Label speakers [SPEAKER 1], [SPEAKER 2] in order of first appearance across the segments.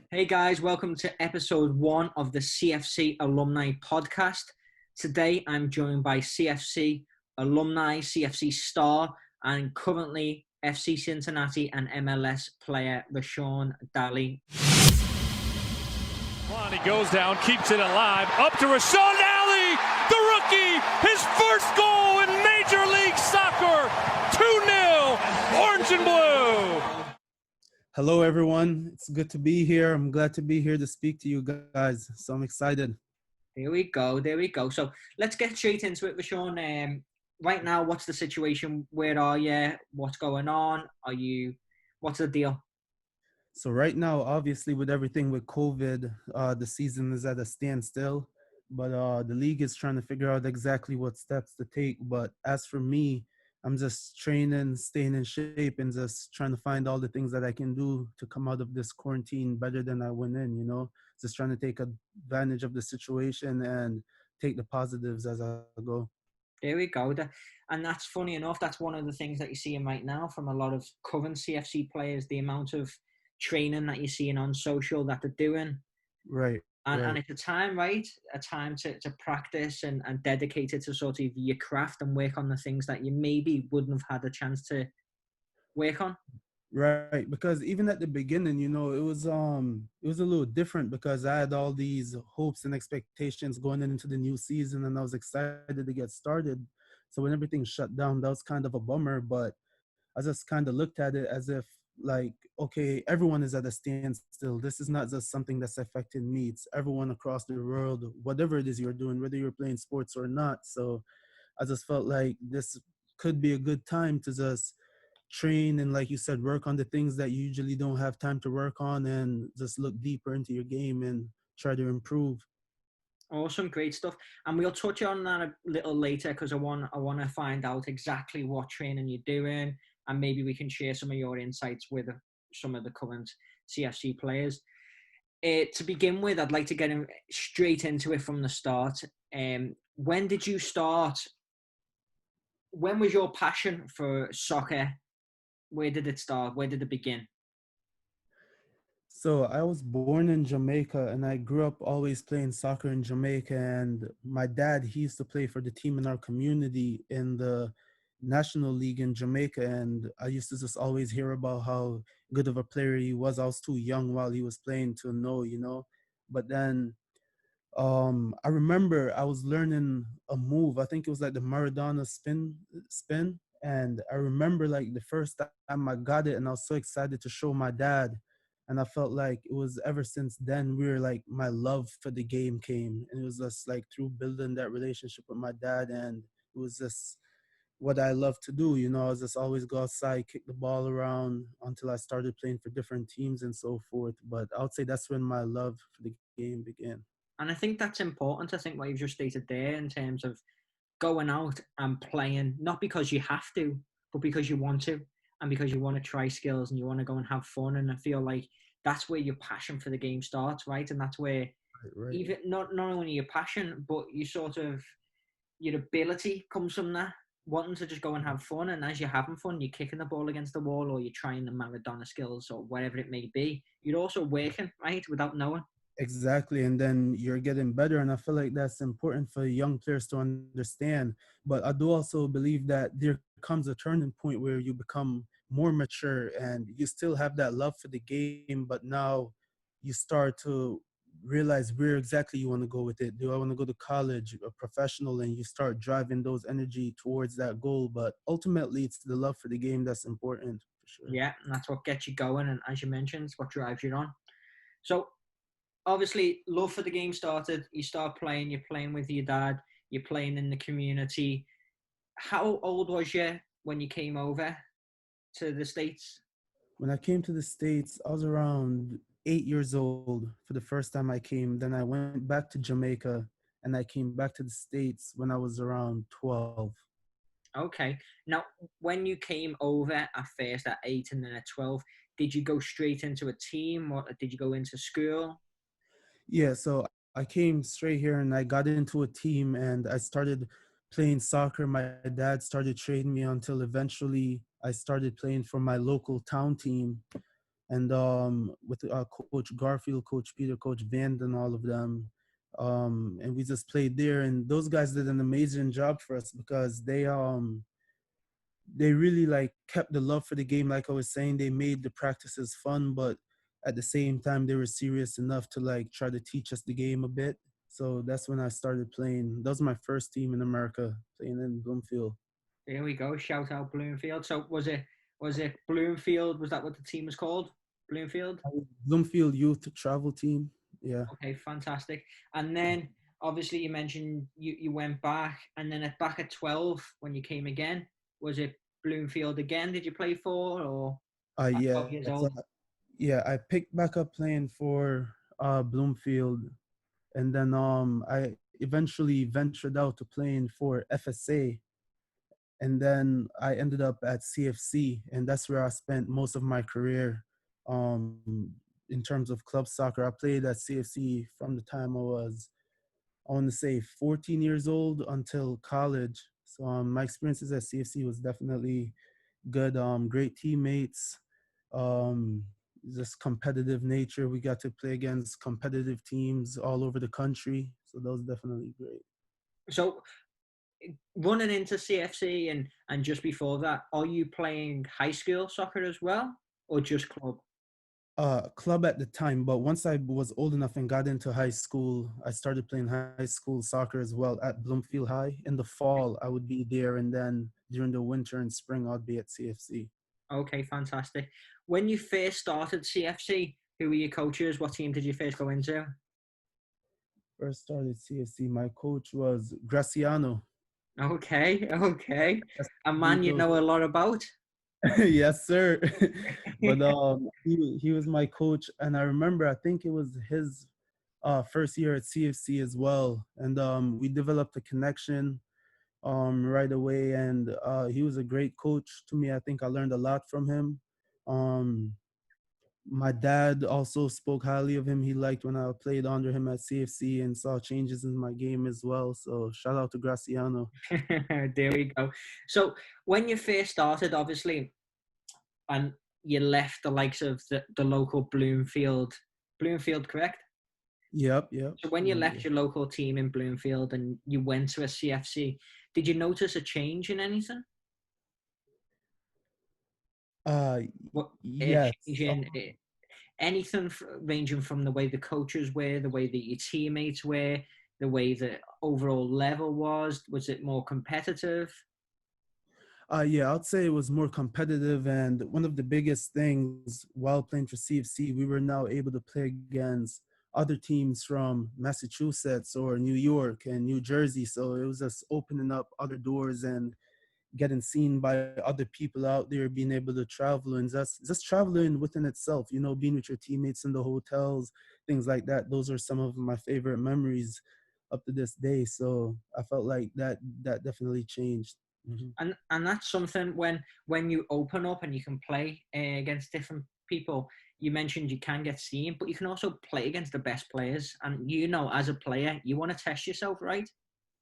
[SPEAKER 1] Hey guys, welcome to episode 1 of the CFC Alumni podcast. Today I'm joined by CFC alumni, CFC star, and currently FC Cincinnati and MLS player Rashawn Daly.
[SPEAKER 2] He goes down, keeps it alive, up to Rashawn Daly, the rookie, his first goal in Major League Soccer, 2-0, orange and blue.
[SPEAKER 3] Hello, everyone. It's good to be here. I'm glad to be here to speak to you guys. So I'm excited.
[SPEAKER 1] There we go. So let's get straight into it, Rashawn. Right now, what's the situation? Where are you? What's going on? What's the deal?
[SPEAKER 3] So right now, obviously, with everything with COVID, the season is at a standstill. But the league is trying to figure out exactly what steps to take. But as for me, I'm just training, staying in shape, and just trying to find all the things that I can do to come out of this quarantine better than I went in, Just trying to take advantage of the situation and take the positives as I go.
[SPEAKER 1] There we go. And that's funny enough. That's one of the things that you're seeing right now from a lot of current CFC players, the amount of training that you're seeing on social that they're doing.
[SPEAKER 3] Right.
[SPEAKER 1] And it's a time, right? A time to practice and dedicate it to sort of your craft and work on the things that you maybe wouldn't have had a chance to work on.
[SPEAKER 3] Right, because even at the beginning, it was a little different because I had all these hopes and expectations going into the new season, and I was excited to get started. So when everything shut down, that was kind of a bummer, but I just kind of looked at it as if, like, okay, everyone is at a standstill. This is not just something that's affecting me. It's everyone across the world, whatever it is you're doing, whether you're playing sports or not. So I just felt like this could be a good time to just train and, like you said, work on the things that you usually don't have time to work on, and just look deeper into your game and try to improve.
[SPEAKER 1] Awesome, great stuff. And we'll touch on that a little later because I want to find out exactly what training you're doing, and maybe we can share some of your insights with some of the current CFC players. To begin with, I'd like to get straight into it from the start. When did you start? When was your passion for soccer? Where did it start? Where did it begin?
[SPEAKER 3] So I was born in Jamaica, and I grew up always playing soccer in Jamaica. And my dad, he used to play for the team in our community in the National League in Jamaica. And I used to just always hear about how good of a player he was. I was too young while he was playing to know. But then I remember I was learning a move. I think it was like the Maradona spin. And I remember, like, the first time I got it, and I was so excited to show my dad. And I felt like it was ever since then where, like, my love for the game came. And it was just like through building that relationship with my dad, and it was just what I love to do. I was just always go outside, kick the ball around until I started playing for different teams and so forth. But I would say that's when my love for the game began.
[SPEAKER 1] And I think that's important. I think what you've just stated there in terms of going out and playing, not because you have to, but because you want to, and because you want to try skills and you want to go and have fun. And I feel like that's where your passion for the game starts, right? And that's where even not only your passion, but your ability comes from that, wanting to just go and have fun. And as you're having fun, you're kicking the ball against the wall, or you're trying the Maradona skills or whatever it may be. You're also working, right, without knowing.
[SPEAKER 3] Exactly. And then you're getting better. And I feel like that's important for young players to understand. But I do also believe that there comes a turning point where you become more mature and you still have that love for the game, but now you start to realize where exactly you want to go with it. Do I want to go to college or professional? And you start driving those energy towards that goal. But ultimately, it's the love for the game that's important, for sure.
[SPEAKER 1] Yeah, and that's what gets you going. And as you mentioned, it's what drives you on. So obviously, love for the game started. You start playing. You're playing with your dad. You're playing in the community. How old was you when you came over to the States?
[SPEAKER 3] When I came to the States, I was around 8 years old for the first time I came. Then I went back to Jamaica, and I came back to the States when I was around 12.
[SPEAKER 1] Okay. Now, when you came over at first at 8 and then at 12, did you go straight into a team, or did you go into school?
[SPEAKER 3] Yeah, so I came straight here and I got into a team and I started playing soccer. My dad started training me until eventually I started playing for my local town team. and with Coach Garfield, Coach Peter, Coach Van, and all of them. And we just played there, and those guys did an amazing job for us because they really like kept the love for the game. Like I was saying, they made the practices fun, but at the same time they were serious enough to like try to teach us the game a bit. So that's when I started playing. That was my first team in America, playing in Bloomfield.
[SPEAKER 1] There we go. Shout out Bloomfield. So was it Bloomfield? Was that what the team was called? Bloomfield.
[SPEAKER 3] Bloomfield Youth Travel Team. Yeah.
[SPEAKER 1] Okay, fantastic. And then obviously you mentioned you went back, and then back at 12 when you came again. Was it Bloomfield again? Did you play for, or at
[SPEAKER 3] Yeah.
[SPEAKER 1] 12 years
[SPEAKER 3] So,
[SPEAKER 1] old?
[SPEAKER 3] yeah, I picked back up playing for Bloomfield, and then I eventually ventured out to playing for FSA, and then I ended up at CFC, and that's where I spent most of my career. In terms of club soccer, I played at CFC from the time I want to say 14 years old until college. So my experiences at CFC was definitely good. Great teammates, um, just competitive nature. We got to play against competitive teams all over the country. So that was definitely great.
[SPEAKER 1] So running into CFC and just before that, are you playing high school soccer as well, or just club?
[SPEAKER 3] Club at the time, but once I was old enough and got into high school, I started playing high school soccer as well at Bloomfield High. In the fall, I would be there, and then during the winter and spring, I'd be at CFC.
[SPEAKER 1] Okay, fantastic. When you first started CFC, who were your coaches? What team did you first go into?
[SPEAKER 3] First started CFC, my coach was Graciano.
[SPEAKER 1] Okay, okay. A man you
[SPEAKER 3] Esposito.
[SPEAKER 1] know a lot about.
[SPEAKER 3] Yes, sir. But he was my coach, and I remember I think it was his first year at CFC as well, and we developed a connection right away, and he was a great coach to me. I think I learned a lot from him. Um, my dad also spoke highly of him. He liked when I played under him at CFC and saw changes in my game as well. So shout out to Graciano.
[SPEAKER 1] There we go. So when you first started, obviously, and you left the likes of the local Bloomfield, correct?
[SPEAKER 3] Yep, yep.
[SPEAKER 1] So when you left your local team in Bloomfield and you went to a CFC, did you notice a change in anything?
[SPEAKER 3] Uh,
[SPEAKER 1] What a
[SPEAKER 3] yes.
[SPEAKER 1] change in anything ranging from the way the coaches were, the way that your teammates were, the way the overall level was? Was it more competitive?
[SPEAKER 3] Yeah, I'd say it was more competitive. And one of the biggest things while playing for CFC, we were now able to play against other teams from Massachusetts or New York and New Jersey. So it was just opening up other doors and getting seen by other people out there, being able to travel, and just traveling within itself, being with your teammates in the hotels, things like that. Those are some of my favorite memories up to this day. So I felt like that definitely changed. Mhm.
[SPEAKER 1] And that's something when you open up and you can play against different people. You mentioned you can get seen, but you can also play against the best players. And as a player, you want to test yourself, right?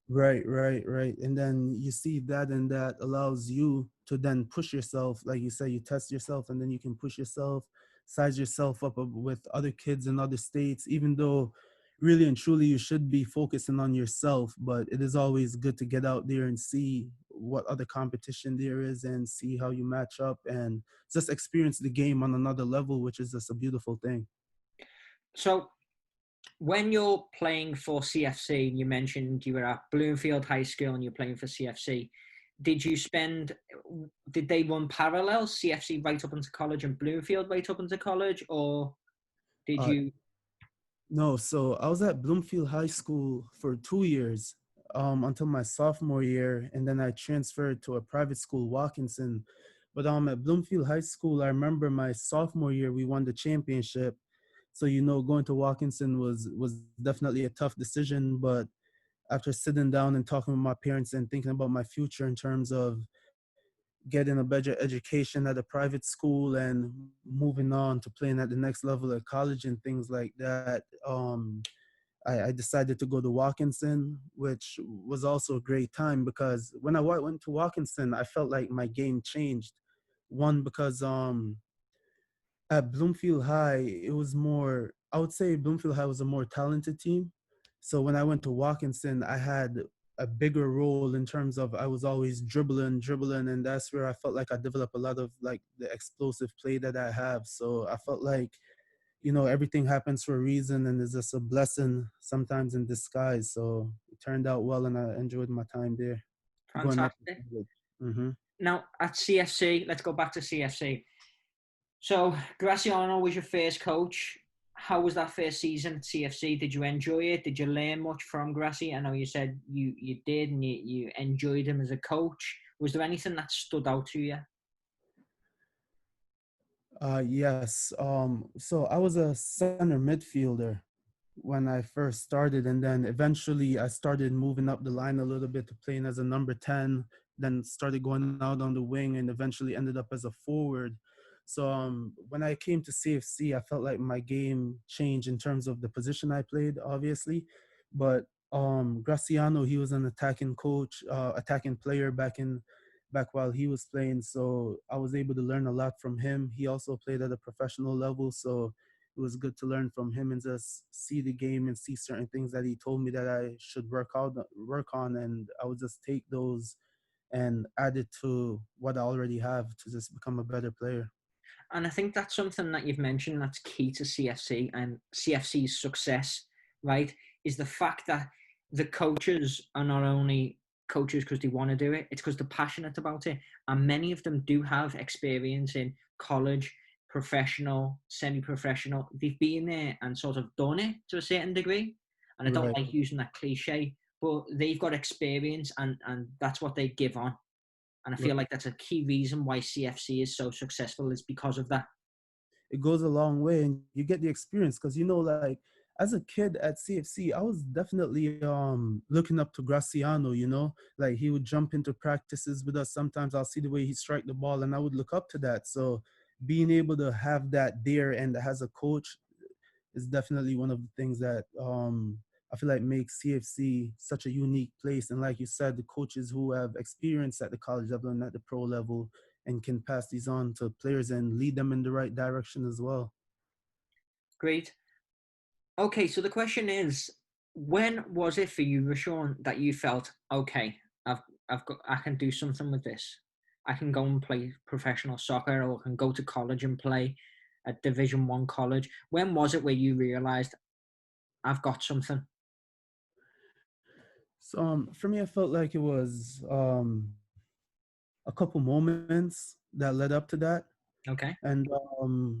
[SPEAKER 3] Right, right, right. And then you see that, and that allows you to then push yourself. Like you say, you test yourself, and then you can push yourself, size yourself up with other kids in other states, even though really and truly you should be focusing on yourself. But it is always good to get out there and see what other competition there is and see how you match up and just experience the game on another level, which is just a beautiful thing.
[SPEAKER 1] So when you're playing for CFC, you mentioned you were at Bloomfield High School and you're playing for CFC. Did they run parallel, CFC right up into college and Bloomfield right up into college, or did
[SPEAKER 3] Uh,
[SPEAKER 1] you?
[SPEAKER 3] No, so I was at Bloomfield High School for 2 years, until my sophomore year, and then I transferred to a private school, Watkinson. But at Bloomfield High School, I remember my sophomore year we won the championship. So going to Watkinson was definitely a tough decision. But after sitting down and talking with my parents and thinking about my future in terms of getting a better education at a private school and moving on to playing at the next level at college and things like that, I decided to go to Watkinson, which was also a great time because when I went to Watkinson, I felt like my game changed. One, because At Bloomfield High, it was more, I would say Bloomfield High was a more talented team. So when I went to Watkinson, I had a bigger role in terms of I was always dribbling, and that's where I felt like I developed a lot of like the explosive play that I have. So I felt like, everything happens for a reason and it's just a blessing sometimes in disguise. So it turned out well and I enjoyed my time there going up.
[SPEAKER 1] Fantastic.
[SPEAKER 3] Mm-hmm.
[SPEAKER 1] Now at CFC, let's go back to CFC. So Graciano was your first coach. How was that first season at CFC? Did you enjoy it? Did you learn much from Gracie? I know you said you did and you enjoyed him as a coach. Was there anything that stood out to you?
[SPEAKER 3] Yes. So I was a center midfielder when I first started, and then eventually I started moving up the line a little bit to playing as a number 10, then started going out on the wing and eventually ended up as a forward. So when I came to CFC, I felt like my game changed in terms of the position I played, obviously. But Graciano, he was an attacking coach, attacking player back while he was playing. So I was able to learn a lot from him. He also played at a professional level. So it was good to learn from him and just see the game and see certain things that he told me that I should work on, and I would just take those and add it to what I already have to just become a better player.
[SPEAKER 1] And I think that's something that you've mentioned that's key to CFC and CFC's success, right? Is the fact that the coaches are not only coaches because they want to do it, it's because they're passionate about it. And many of them do have experience in college, professional, semi professional. They've been there and sort of done it to a certain degree. And I don't
[SPEAKER 3] Right.
[SPEAKER 1] like using that cliche, but they've got experience and that's what they give on. And I
[SPEAKER 3] Right.
[SPEAKER 1] feel like that's a key reason why CFC is so successful is because of that.
[SPEAKER 3] It goes a long way and you get the experience because like as a kid at CFC, I was definitely looking up to Graciano, like he would jump into practices with us. Sometimes I'll see the way he strike the ball and I would look up to that. So being able to have that there and as a coach is definitely one of the things that I feel like makes CFC such a unique place. And like you said, the coaches who have experience at the college level and at the pro level and can pass these on to players and lead them in the right direction as well.
[SPEAKER 1] Great. Okay, so the question is, when was it for you, Rashawn, that you felt okay? I can do something with this. I can go and play professional soccer, or I can go to college and play at Division One college. When was it where you realised I've got something?
[SPEAKER 3] So for me, I felt like it was a couple moments that led up to that.
[SPEAKER 1] Okay.
[SPEAKER 3] And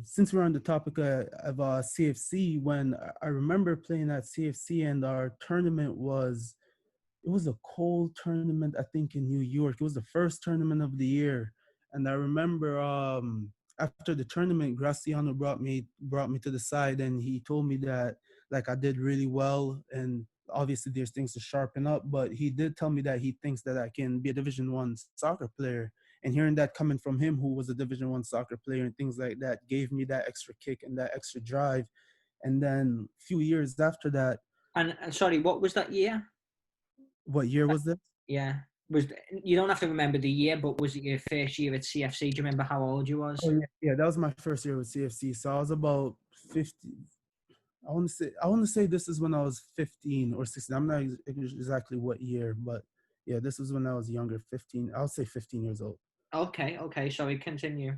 [SPEAKER 3] since we're on the topic of CFC, when I remember playing at CFC and our tournament it was a cold tournament, I think, in New York. It was the first tournament of the year. And I remember after the tournament, Graciano brought me to the side and he told me that like I did really well and obviously there's things to sharpen up, but he did tell me that he thinks that I can be a Division 1 soccer player. And hearing that coming from him, who was a Division 1 soccer player and things like that, gave me that extra kick and that extra drive. And then a few years after that,
[SPEAKER 1] And sorry, what was that year?
[SPEAKER 3] what year was this?
[SPEAKER 1] Yeah, was you don't have to remember the year, but was it your first year at CFC? Do you remember how old you was?
[SPEAKER 3] Oh yeah, that was my first year with CFC. So I was about 50. I want to say this is when I was 15 or 16. I'm not exactly what year, but yeah, this was when I was younger, 15. I'll say 15 years old.
[SPEAKER 1] Okay. Sorry, continue.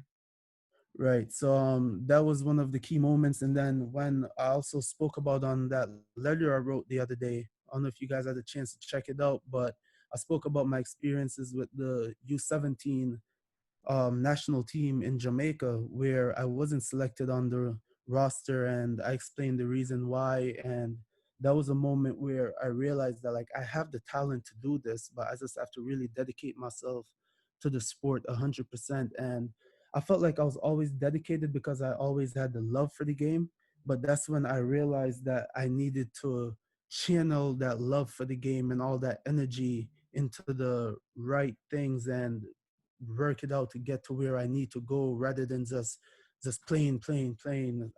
[SPEAKER 3] Right. So that was one of the key moments. And then when I also spoke about on that letter I wrote the other day, I don't know if you guys had a chance to check it out, but I spoke about my experiences with the U17 national team in Jamaica where I wasn't selected on the roster, and I explained the reason why. And that was a moment where I realized that like I have the talent to do this, but I just have to really dedicate myself to the sport 100%. And I felt like I was always dedicated because I always had the love for the game. But that's when I realized that I needed to channel that love for the game and all that energy into the right things and work it out to get to where I need to go rather than just playing.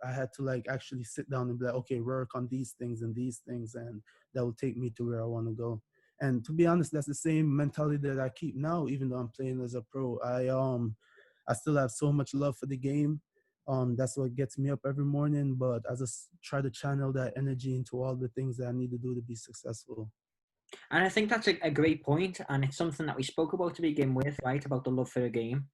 [SPEAKER 3] I had to like actually sit down and be like, okay, work on these things and these things, and that will take me to where I want to go. And to be honest, that's the same mentality that I keep now, even though I'm playing as a pro. I still have so much love for the game. That's what gets me up every morning. But I just try to channel that energy into all the things that I need to do to be successful.
[SPEAKER 1] And I think that's a great point, and it's something that we spoke about to begin with, right? About the love for the game.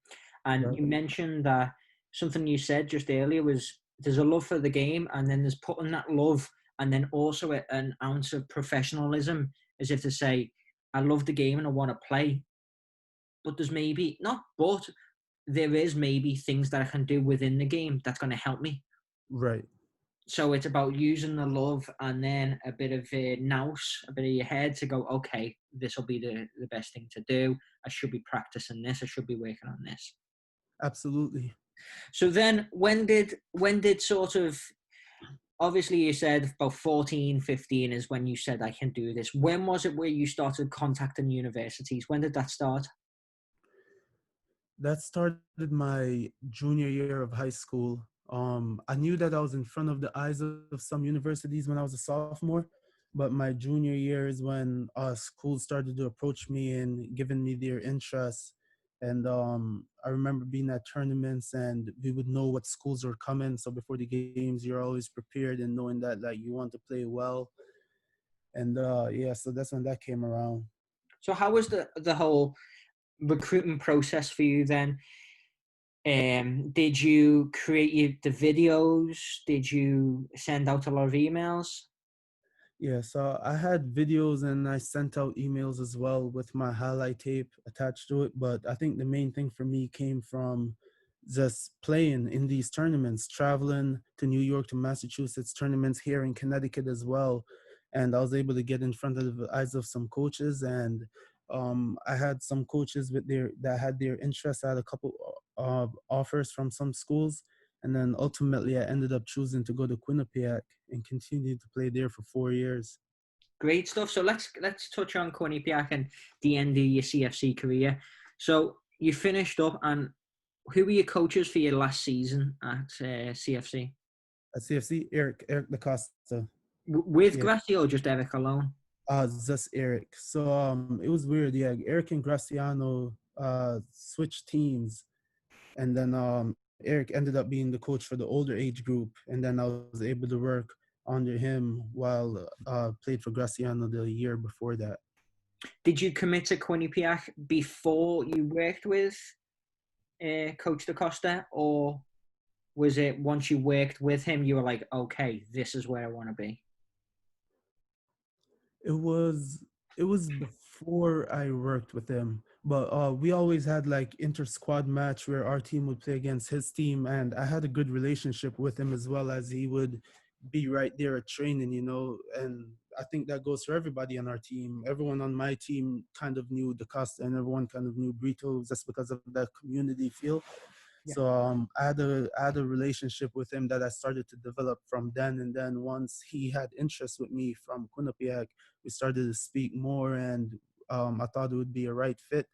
[SPEAKER 1] And
[SPEAKER 3] Yeah,
[SPEAKER 1] you mentioned that something you said just earlier was there's a love for the game, and then there's putting that love, and then also an ounce of professionalism, as if to say, I love the game and I want to play, but there's maybe not, but there is maybe things that I can do within the game that's going to help me.
[SPEAKER 3] right.
[SPEAKER 1] So it's about using the love and then a bit of a nous, a bit of your head to go, okay, this will be the best thing to do. I should be practicing this. I should be working on this.
[SPEAKER 3] Absolutely.
[SPEAKER 1] So then when did sort of, obviously you said about 14, 15 is when you said I can do this. When was it where you started contacting universities? When did that start?
[SPEAKER 3] That started my junior year of high school. I knew that I was in front of the eyes of some universities when I was a sophomore, but my junior year is when schools started to approach me and giving me their interest. And I remember being at tournaments and we would know what schools were coming. So before the games, you're always prepared and knowing that like you want to play well. And yeah, so that's when that came around.
[SPEAKER 1] So how was the whole recruitment process for you then? Did you create the videos? Did you send out a lot of emails?
[SPEAKER 3] Yeah, so I had videos and I sent out emails as well with my highlight tape attached to it. But I think the main thing for me came from just playing in these tournaments, traveling to New York, to Massachusetts, tournaments here in Connecticut as well. And I was able to get in front of the eyes of some coaches. And I had some coaches with their that had their interest. I had a couple offers from some schools. And then ultimately, I ended up choosing to go to Quinnipiac and continued to play there for 4 years.
[SPEAKER 1] Great stuff. So let's touch on Quinnipiac and the end of your CFC career. So you finished up, and who were your coaches for your last season at CFC?
[SPEAKER 3] At CFC, Eric DaCosta.
[SPEAKER 1] With
[SPEAKER 3] Yeah,
[SPEAKER 1] Gracie or just Eric alone?
[SPEAKER 3] just Eric. So it was weird. Yeah, Eric and Graciano switched teams, and then Eric ended up being the coach for the older age group, and then I was able to work under him while played for Graciano the year before that.
[SPEAKER 1] Did you commit to Quinnipiac before you worked with Coach DaCosta, or was it once you worked with him, you were like, okay, this is where I want to be?
[SPEAKER 3] It was it was before I worked with him, but we always had like inter squad match where our team would play against his team, and I had a good relationship with him as well as he would be right there at training, and I think that goes for everybody on our team. Everyone on my team kind of knew DaCosta, and everyone kind of knew Brito just because of that community feel.
[SPEAKER 1] Yeah.
[SPEAKER 3] So I had a relationship with him that I started to develop from then. And then once he had interest with me from Quinnipiac, we started to speak more, and I thought it would be a right fit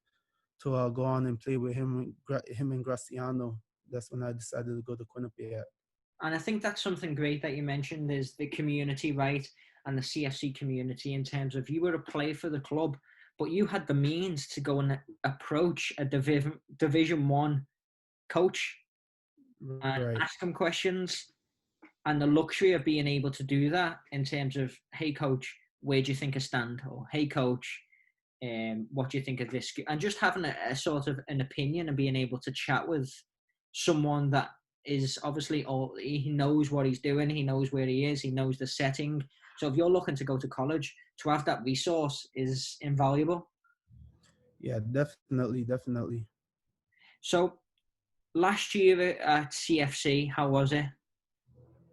[SPEAKER 3] to go on and play with him and Graciano. That's when I decided to go to Quinnipiac.
[SPEAKER 1] And I think that's something great that you mentioned is the community, right? And the CFC community in terms of you were a player for the club, but you had the means to go and approach a Division One coach and
[SPEAKER 3] Right.
[SPEAKER 1] ask him questions, and the luxury of being able to do that in terms of, hey coach, where do you think I stand? Or hey coach, what do you think of this? And just having a sort of an opinion and being able to chat with someone that is obviously all he knows what he's doing, he knows where he is, he knows the setting. So if you're looking to go to college, to have that resource is invaluable.
[SPEAKER 3] Yeah, definitely, definitely.
[SPEAKER 1] So last year at CFC, how was it?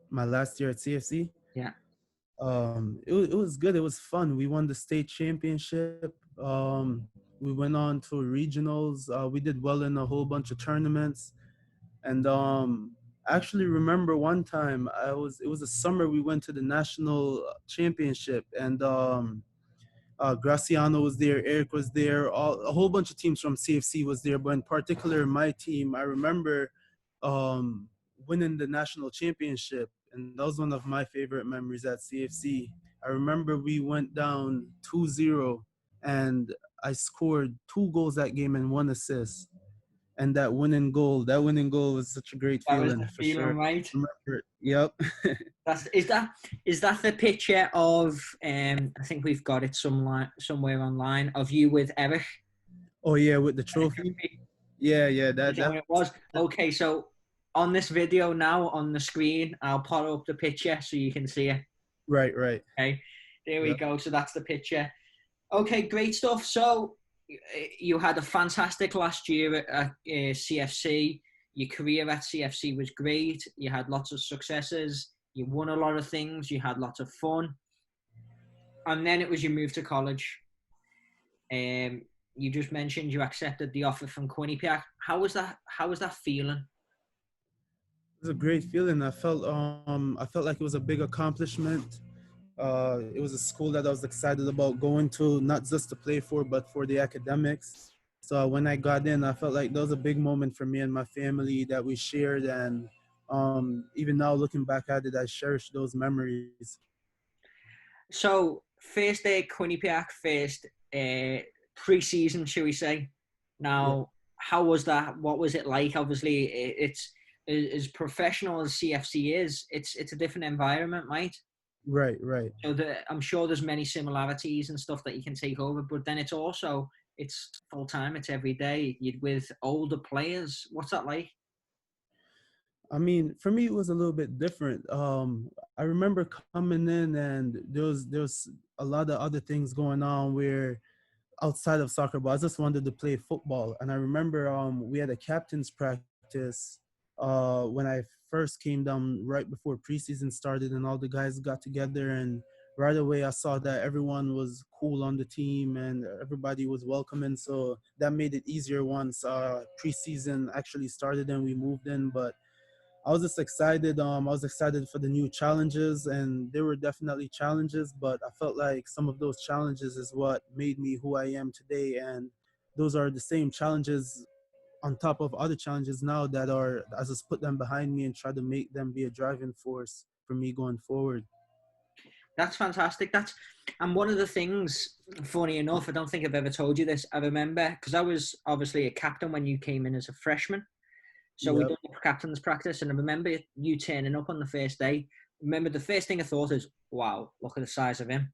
[SPEAKER 3] My last year at CFC,
[SPEAKER 1] Yeah.
[SPEAKER 3] it was good. It was fun. We won the state championship. We went on to regionals. We did well in a whole bunch of tournaments. And I actually remember one time it was a summer we went to the national championship, and Graciano was there, Eric was there, a whole bunch of teams from CFC was there. But in particular, my team, I remember winning the national championship, and that was one of my favorite memories at CFC. I remember we went down 2-0, and I scored 2 goals that game and 1 assist. and that winning goal was such a great
[SPEAKER 1] That was the
[SPEAKER 3] feeling for
[SPEAKER 1] feeling,
[SPEAKER 3] sure.
[SPEAKER 1] right?
[SPEAKER 3] Remember it. Yep.
[SPEAKER 1] Is that the picture of I think we've got it somewhere online of you with Eric?
[SPEAKER 3] Oh yeah, with the trophy. Yeah,
[SPEAKER 1] Is that
[SPEAKER 3] that
[SPEAKER 1] what it was? Okay, so on this video now on the screen, I'll put up the picture so you can see it.
[SPEAKER 3] right.
[SPEAKER 1] Okay, there we
[SPEAKER 3] Yep.
[SPEAKER 1] go. So that's the picture. Okay, great stuff. So you had a fantastic last year at CFC. Your career at CFC was great. You had lots of successes. You won a lot of things. You had lots of fun. And then it was your move to college. You just mentioned you accepted the offer from Quinnipiac. How was that? How was that feeling?
[SPEAKER 3] It was a great feeling. I felt like it was a big accomplishment. It was a school that I was excited about going to, not just to play for, but for the academics. So when I got in, I felt like that was a big moment for me and my family that we shared. And even now, looking back at it, I cherish those memories.
[SPEAKER 1] So first day at Quinnipiac, first pre-season, shall we say?
[SPEAKER 3] Yeah,
[SPEAKER 1] Now, how was that? What was it like? Obviously, it's as professional as CFC is. It's a different environment, right?
[SPEAKER 3] right.
[SPEAKER 1] So I'm sure there's many similarities and stuff that you can take over, but then it's full time. It's every day. You're with older players. What's that like?
[SPEAKER 3] I mean, for me, it was a little bit different. I remember coming in, and there was a lot of other things going on where outside of soccer, but I just wanted to play football. And I remember we had a captain's practice when I first came down right before preseason started, and all the guys got together. And right away, I saw that everyone was cool on the team and everybody was welcoming. So that made it easier once preseason actually started and we moved in. But I was just excited. I was excited for the new challenges, and there were definitely challenges, but I felt like some of those challenges is what made me who I am today. And those are the same challenges on top of other challenges now that are, I just put them behind me and try to make them be a driving force for me going forward.
[SPEAKER 1] That's fantastic. And one of the things, funny enough, I don't think I've ever told you this. I remember because I was obviously a captain when you came in as a freshman. So we
[SPEAKER 3] Yep.
[SPEAKER 1] done the captain's practice, and I remember you turning up on the first day. Remember the first thing I thought is, "Wow, look at the size of him!"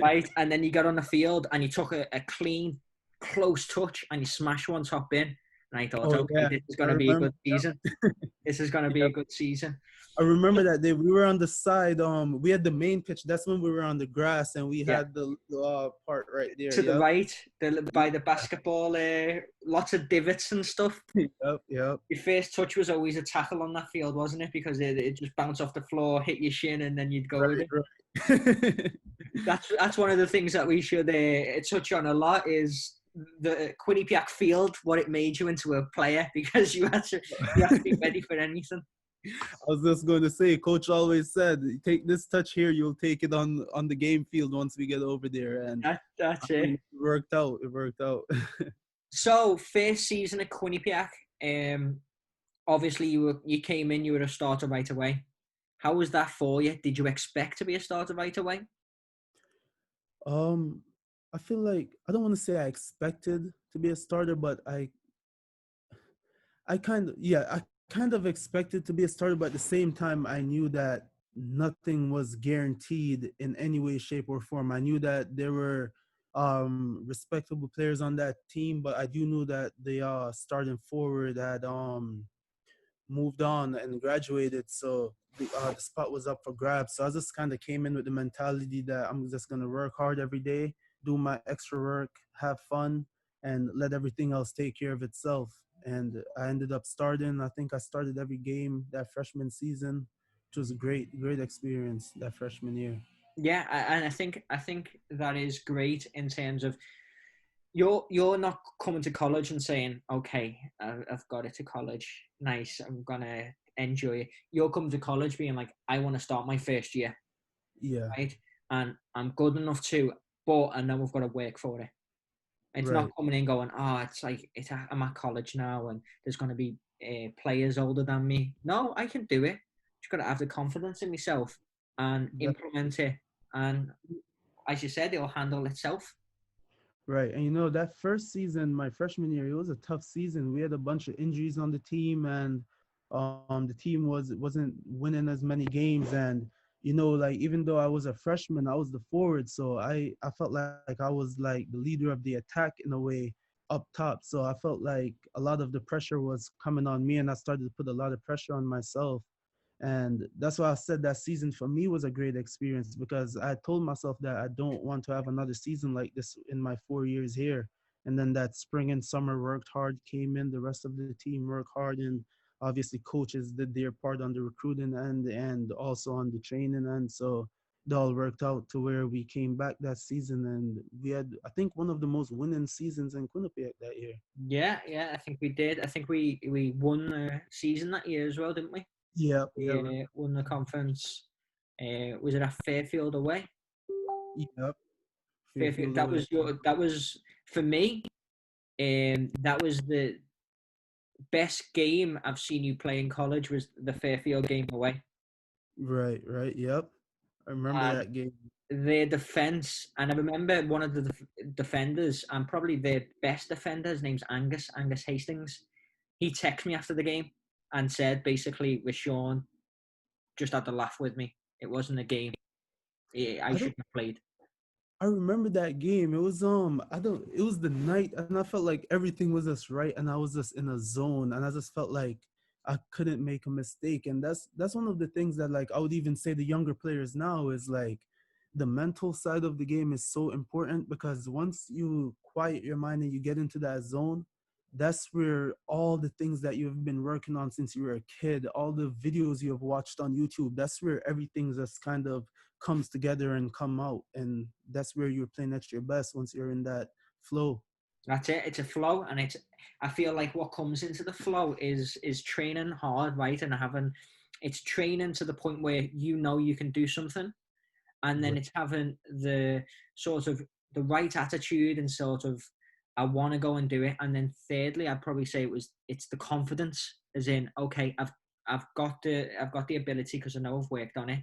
[SPEAKER 1] Right, and then you got on the field and you took a clean, close touch and you smashed one top in, and I thought,
[SPEAKER 3] Oh
[SPEAKER 1] "Okay,
[SPEAKER 3] yeah,
[SPEAKER 1] this is
[SPEAKER 3] I
[SPEAKER 1] going to be a
[SPEAKER 3] remember.
[SPEAKER 1] good season. This is going to be a
[SPEAKER 3] Yep.
[SPEAKER 1] good season."
[SPEAKER 3] I remember that day we were on the side. We had the main pitch. That's when we were on the grass, and we
[SPEAKER 1] Yeah,
[SPEAKER 3] had the part right there.
[SPEAKER 1] to the
[SPEAKER 3] Yep.
[SPEAKER 1] right, by the basketball, lots of divots and stuff.
[SPEAKER 3] Yep.
[SPEAKER 1] Your first touch was always a tackle on that field, wasn't it? Because it just bounced off the floor, hit your shin, and then you'd go with it.
[SPEAKER 3] Right.
[SPEAKER 1] That's one of the things that we should touch on a lot is the Quinnipiac field, what it made you into a player, because you had to be ready for anything.
[SPEAKER 3] I was just going to say, Coach always said, "Take this touch here, you'll take it on the game field once we get over there." And I
[SPEAKER 1] That's it.
[SPEAKER 3] mean, it worked out. It worked out.
[SPEAKER 1] So first season at Quinnipiac, obviously you came in, you were a starter right away. How was that for you? Did you expect to be a starter right away?
[SPEAKER 3] um, I feel like I don't want to say I expected to be a starter, but I kind of expected to be a starter, but at the same time, I knew that nothing was guaranteed in any way, shape, or form. I knew that there were respectable players on that team, but I do know that the starting forward had moved on and graduated, so the spot was up for grabs. So I just kind of came in with the mentality that I'm just gonna work hard every day, do my extra work, have fun, and let everything else take care of itself. And I ended up starting. I think I started every game that freshman season, which was a great experience that freshman year.
[SPEAKER 1] Yeah, and I think that is great in terms of you're not coming to college and saying, okay, I've got it to college, nice, I'm gonna enjoy it. You're coming to college being like, I want to start my first year,
[SPEAKER 3] Yeah,
[SPEAKER 1] right? And I'm good enough to, but I know I've got to work for it. It's not
[SPEAKER 3] right.
[SPEAKER 1] coming in going, oh, it's like I'm at college now and there's going to be players older than me. No, I can do it. Just got to have the confidence in myself and
[SPEAKER 3] That,
[SPEAKER 1] implement it. And as you said, it'll handle itself.
[SPEAKER 3] Right. And that first season, my freshman year, it was a tough season. We had a bunch of injuries on the team, and the team wasn't winning as many games. And like, even though I was a freshman, I was the forward, so I felt like I was like the leader of the attack in a way up top. So I felt like a lot of the pressure was coming on me, and I started to put a lot of pressure on myself. And that's why I said that season for me was a great experience, because I told myself that I don't want to have another season like this in my 4 years here. And then that spring and summer worked hard, came in, the rest of the team worked hard, and obviously coaches did their part on the recruiting end and also on the training end. So it all worked out to where we came back that season, and we had, I think, one of the most winning seasons in Quinnipiac that year.
[SPEAKER 1] Yeah, I think we did. I think we won the season that year as well, didn't we?
[SPEAKER 3] Yeah,
[SPEAKER 1] We won the conference. Was it at Fairfield away?
[SPEAKER 3] yep.
[SPEAKER 1] Fairfield.
[SPEAKER 3] Fairfield away.
[SPEAKER 1] That was for me. That was the best game I've seen you play in college. Was the Fairfield game away?
[SPEAKER 3] Right. Yep. I remember
[SPEAKER 1] And
[SPEAKER 3] that game.
[SPEAKER 1] their defense, and I remember one of the defenders, and probably their best defender, his name's Angus Hastings. He texted me after the game and said basically, Rashawn just had to laugh with me. It wasn't a game. I
[SPEAKER 3] I don't
[SPEAKER 1] shouldn't have played.
[SPEAKER 3] I remember that game. It was I don't it was the night, and I felt like everything was just right, and I was just in a zone, and I just felt like I couldn't make a mistake. And that's one of the things that, like, I would even say the younger players now is like the mental side of the game is so important, because once you quiet your mind and you get into that zone, that's where all the things that you've been working on since you were a kid, all the videos you have watched on YouTube, that's where everything just kind of comes together and come out, and that's where you're playing at your best once you're in that flow.
[SPEAKER 1] That's it. It's a flow, and it's. I feel like what comes into the flow is training hard, right, and having. It's training to the point where you know you can do something, and then
[SPEAKER 3] Right.
[SPEAKER 1] it's having the sort of the right attitude and sort of I want to go and do it. And then thirdly, I'd probably say it's the confidence, as in, okay, I've got the ability because I know I've worked on it.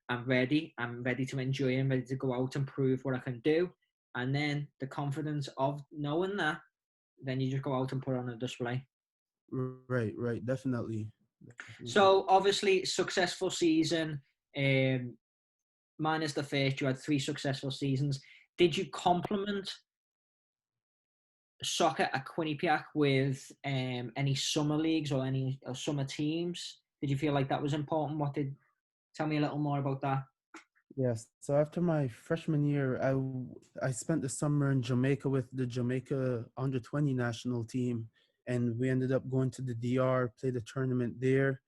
[SPEAKER 1] I'm ready to enjoy it. I'm ready to go out and prove what I can do. And then the confidence of knowing that, then you just go out and put on a display.
[SPEAKER 3] Right, definitely. Definitely.
[SPEAKER 1] So obviously, successful season. Um, Minus the first, you had 3 successful seasons. Did you complement soccer at Quinnipiac with any summer leagues or any summer teams? Did you feel like that was important? Tell me a little more about that?
[SPEAKER 3] Yes. So after my freshman year, I spent the summer in Jamaica with the Jamaica under 20 national team, and we ended up going to the DR, played a tournament there,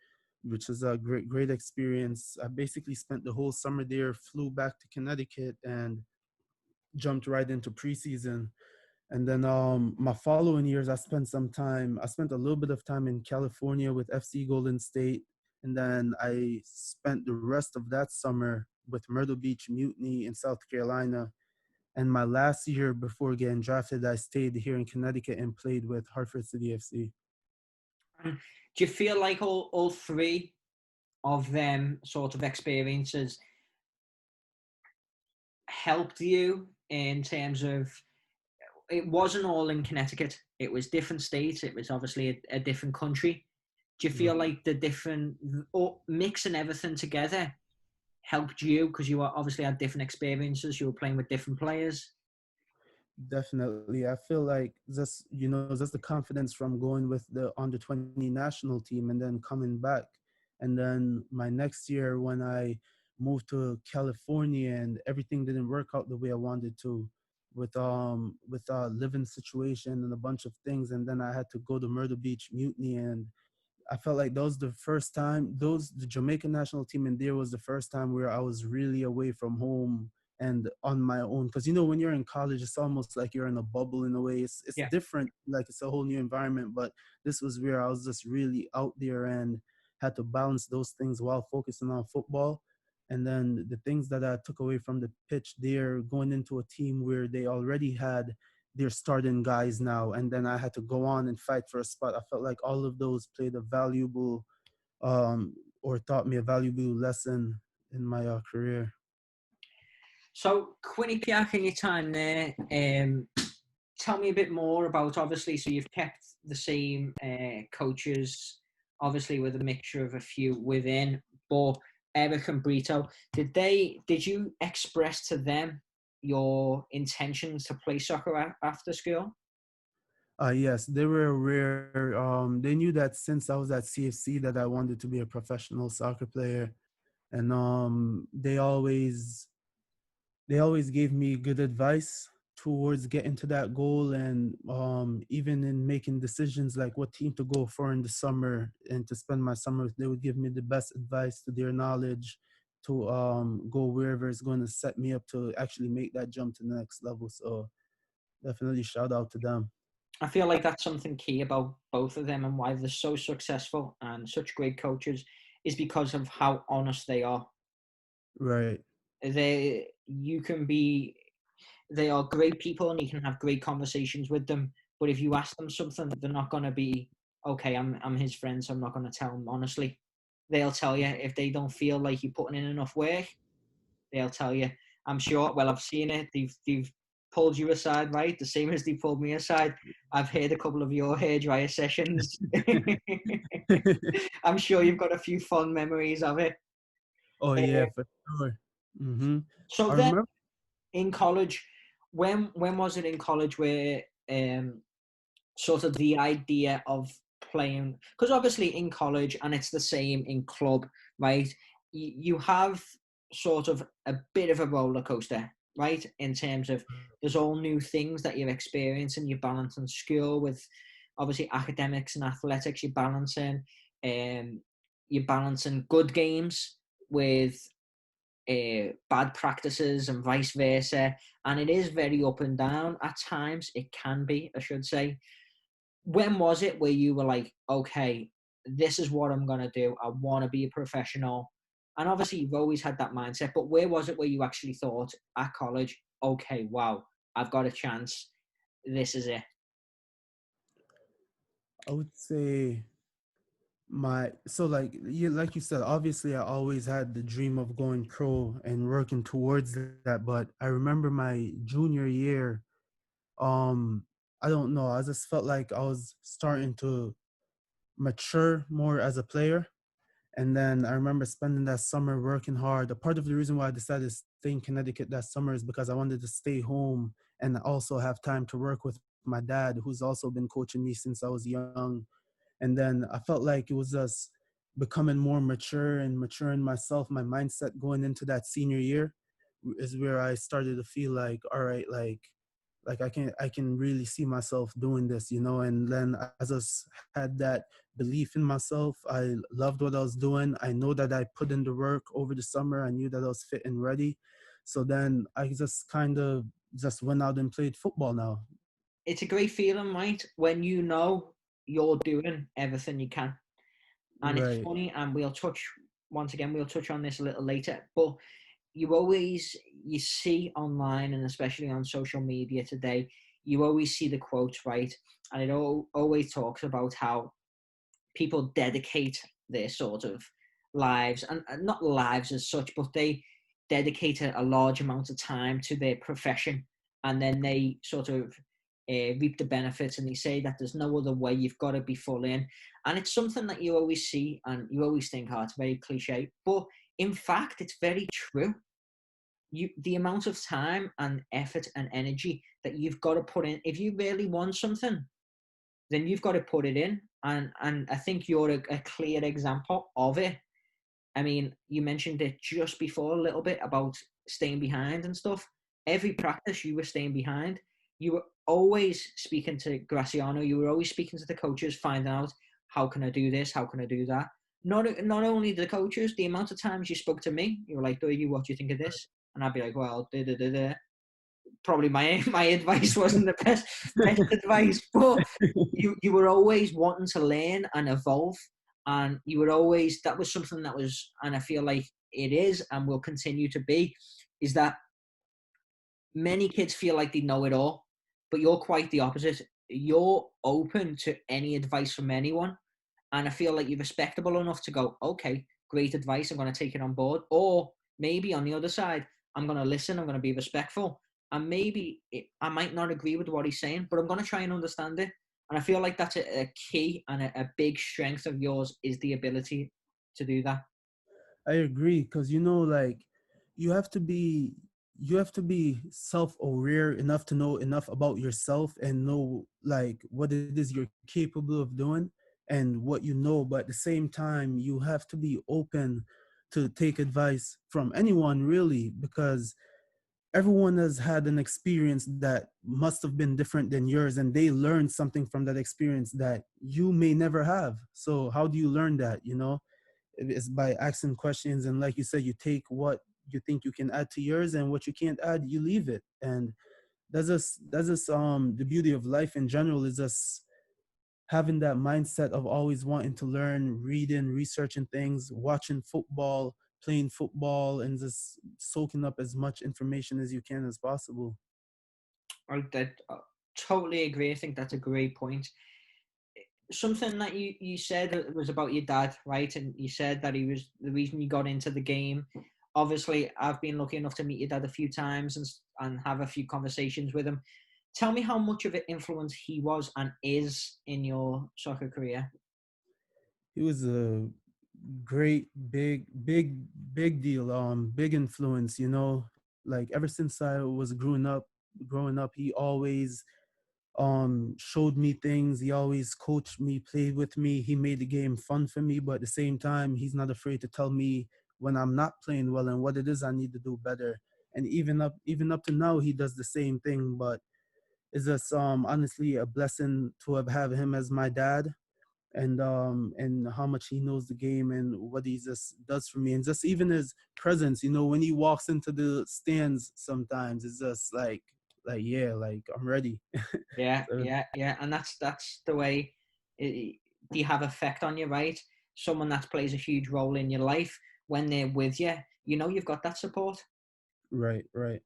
[SPEAKER 3] which was a great experience. I basically spent the whole summer there, flew back to Connecticut, and jumped right into preseason. And then my following years, I spent a little bit of time in California with FC Golden State. And then I spent the rest of that summer with Myrtle Beach Mutiny in South Carolina. And my last year before getting drafted, I stayed here in Connecticut and played with Hartford City FC.
[SPEAKER 1] And do you feel like all 3 of them sort of experiences helped you in terms of it wasn't all in Connecticut. It was different states. It was obviously a different country. Do you feel
[SPEAKER 3] Right.
[SPEAKER 1] like the different mixing everything together helped you because you were obviously had different experiences? You were playing with different players.
[SPEAKER 3] Definitely. I feel like just the confidence from going with the under 20 national team and then coming back. And then my next year when I moved to California and everything didn't work out the way I wanted to with living situation and a bunch of things. And then I had to go to Myrtle Beach Mutiny, and I felt like that was the first time, the Jamaican national team in there was the first time where I was really away from home and on my own. Because when you're in college, it's almost like you're in a bubble in a way. It's
[SPEAKER 1] Yeah.
[SPEAKER 3] different, like it's a whole new environment. But this was where I was just really out there and had to balance those things while focusing on football. And then the things that I took away from the pitch there, going into a team where they already had they're starting guys now, and then I had to go on and fight for a spot. I felt like all of those played a valuable um, or taught me a valuable lesson in my career.
[SPEAKER 1] So Quinnipiac in your time there, tell me a bit more about, obviously, so you've kept the same coaches, obviously with a mixture of a few within, but Eric and Brito, did you express to them your intentions to play soccer after school?
[SPEAKER 3] Yes, they were aware. They knew that since I was at CFC that I wanted to be a professional soccer player, and they always gave me good advice towards getting to that goal, and even in making decisions like what team to go for in the summer and to spend my summer with, they would give me the best advice to their knowledge to go wherever it's going to set me up to actually make that jump to the next level. So definitely shout out to them.
[SPEAKER 1] I feel like that's something key about both of them and why they're so successful and such great coaches is because of how honest they are.
[SPEAKER 3] Right.
[SPEAKER 1] You can be, they are great people and you can have great conversations with them. But if you ask them something, they're not going to be, okay, I'm his friend, so I'm not going to tell him honestly. They'll tell you if they don't feel like you're putting in enough work. They'll tell you. I'm sure. Well, I've seen it. They've pulled you aside, right? The same as they pulled me aside. I've heard a couple of your hairdryer sessions. I'm sure you've got a few fond memories of it.
[SPEAKER 3] Oh yeah,
[SPEAKER 1] Uh,
[SPEAKER 3] for sure. Hmm.
[SPEAKER 1] so
[SPEAKER 3] I
[SPEAKER 1] then,
[SPEAKER 3] remember.
[SPEAKER 1] in college, when was it in college where sort of the idea of playing, because obviously in college, and it's the same in club, right? You have sort of a bit of a roller coaster, right? In terms of there's all new things that you're experiencing, you're balancing school with obviously academics and athletics, you're balancing good games with bad practices and vice versa. And it is very up and down at times. It can be, I should say. When was it where you were like, okay, this is what I'm going to do. I want to be a professional. And obviously you've always had that mindset, but where was it where you actually thought at college, okay, wow, I've got a chance. This is it.
[SPEAKER 3] I would say like you said, obviously I always had the dream of going pro and working towards that. But I remember my junior year, um, I don't know, I just felt like I was starting to mature more as a player. And then I remember spending that summer working hard. A part of the reason why I decided to stay in Connecticut that summer is because I wanted to stay home and also have time to work with my dad, who's also been coaching me since I was young. And then I felt like it was just becoming more mature and maturing myself, my mindset going into that senior year is where I started to feel like, all right, like I can really see myself doing this, and then I just had that belief in myself. I loved what I was doing. I know that I put in the work over the summer. I knew that I was fit and ready. So then I just kind of just went out and played football now.
[SPEAKER 1] It's a great feeling, right? When you know you're doing everything you can. And it's
[SPEAKER 3] Right.
[SPEAKER 1] funny, and once again, we'll touch on this a little later, but you see online and especially on social media today, you always see the quotes, right? And it always talks about how people dedicate their sort of lives, and not lives as such, but they dedicate a large amount of time to their profession, and then they sort of reap the benefits, and they say that there's no other way, you've got to be full in. And it's something that you always see and you always think, oh, it's very cliche, but in fact it's very true. The amount of time and effort and energy that you've got to put in, if you really want something, then you've got to put it in. And I think you're a clear example of it. I mean, you mentioned it just before a little bit about staying behind and stuff. Every practice you were staying behind. You were always speaking to Graciano. You were always speaking to the coaches, finding out, how can I do this? How can I do that? Not only the coaches, the amount of times you spoke to me, you were like, "Do you, what do you think of this?" And I'd be like, "Well, da da da da." Probably my advice wasn't the best advice, but you were always wanting to learn and evolve, and you were always, that was something that was, and I feel like it is and will continue to be, is that many kids feel like they know it all, but you're quite the opposite. You're open to any advice from anyone, and I feel like you're respectable enough to go, okay, great advice, I'm going to take it on board. Or maybe on the other side, I'm going to listen, I'm going to be respectful, and maybe I might not agree with what he's saying, but I'm going to try and understand it. And I feel like that's a key and a big strength of yours is the ability to do that.
[SPEAKER 3] I agree, because like you have to be you have to be self-aware enough to know enough about yourself and know like what it is you're capable of doing and what you know, but at the same time you have to be open to take advice from anyone really, because everyone has had an experience that must have been different than yours, and they learned something from that experience that you may never have. So how do you learn that? It's by asking questions, and like you said, you take what you think you can add to yours, and what you can't add you leave it. And that's just the beauty of life in general, is just having that mindset of always wanting to learn, reading, researching things, watching football, playing football, and just soaking up as much information as you can as possible.
[SPEAKER 1] I totally agree. I think that's a great point. Something that you said was about your dad, right? And you said that he was the reason you got into the game. Obviously, I've been lucky enough to meet your dad a few times and have a few conversations with him. Tell me how much of an influence he was and is in your soccer career.
[SPEAKER 3] He was a great, big deal, big influence, like ever since I was growing up, he always showed me things. He always coached me, played with me. He made the game fun for me, but at the same time, he's not afraid to tell me when I'm not playing well and what it is I need to do better. And even up to now, he does the same thing. But it's just honestly a blessing to have had him as my dad, and how much he knows the game and what he just does for me, and just even his presence. When he walks into the stands, sometimes it's just like yeah, like I'm ready.
[SPEAKER 1] Yeah,
[SPEAKER 3] So,
[SPEAKER 1] yeah, yeah, and that's the way they have effect on you, right? Someone that plays a huge role in your life when they're with you, you've got that support.
[SPEAKER 3] right, right.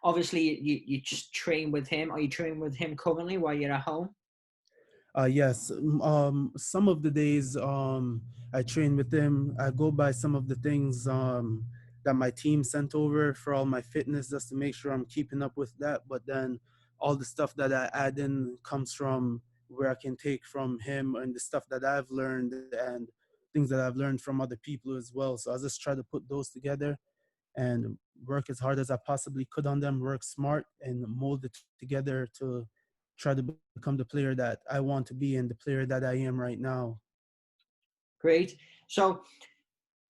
[SPEAKER 1] Obviously, you just train with him. Are you training with him currently while you're at home?
[SPEAKER 3] Yes. Some of the days I train with him. I go by some of the things that my team sent over for all my fitness, just to make sure I'm keeping up with that. But then all the stuff that I add in comes from where I can take from him, and the stuff that I've learned, and things that I've learned from other people as well. So I just try to put those together and work as hard as I possibly could on them, work smart, and mold it together to try to become the player that I want to be and the player that I am right now.
[SPEAKER 1] Great. So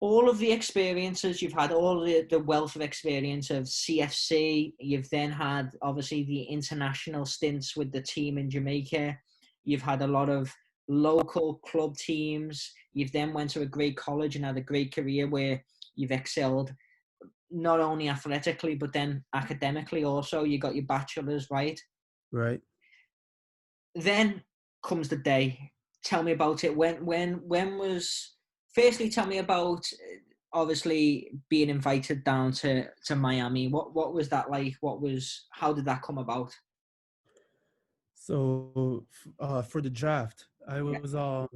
[SPEAKER 1] all of the experiences you've had, all the wealth of experience of CFC, you've then had obviously the international stints with the team in Jamaica. You've had a lot of local club teams. You've then went to a great college and had a great career where you've excelled not only athletically but then academically also. You got your bachelor's, right?
[SPEAKER 3] Right.
[SPEAKER 1] Then comes the day. Tell me about it. When was? Firstly, tell me about obviously being invited down to Miami. What was that like? How did that come about?
[SPEAKER 3] So for the draft, I
[SPEAKER 1] Yeah,
[SPEAKER 3] was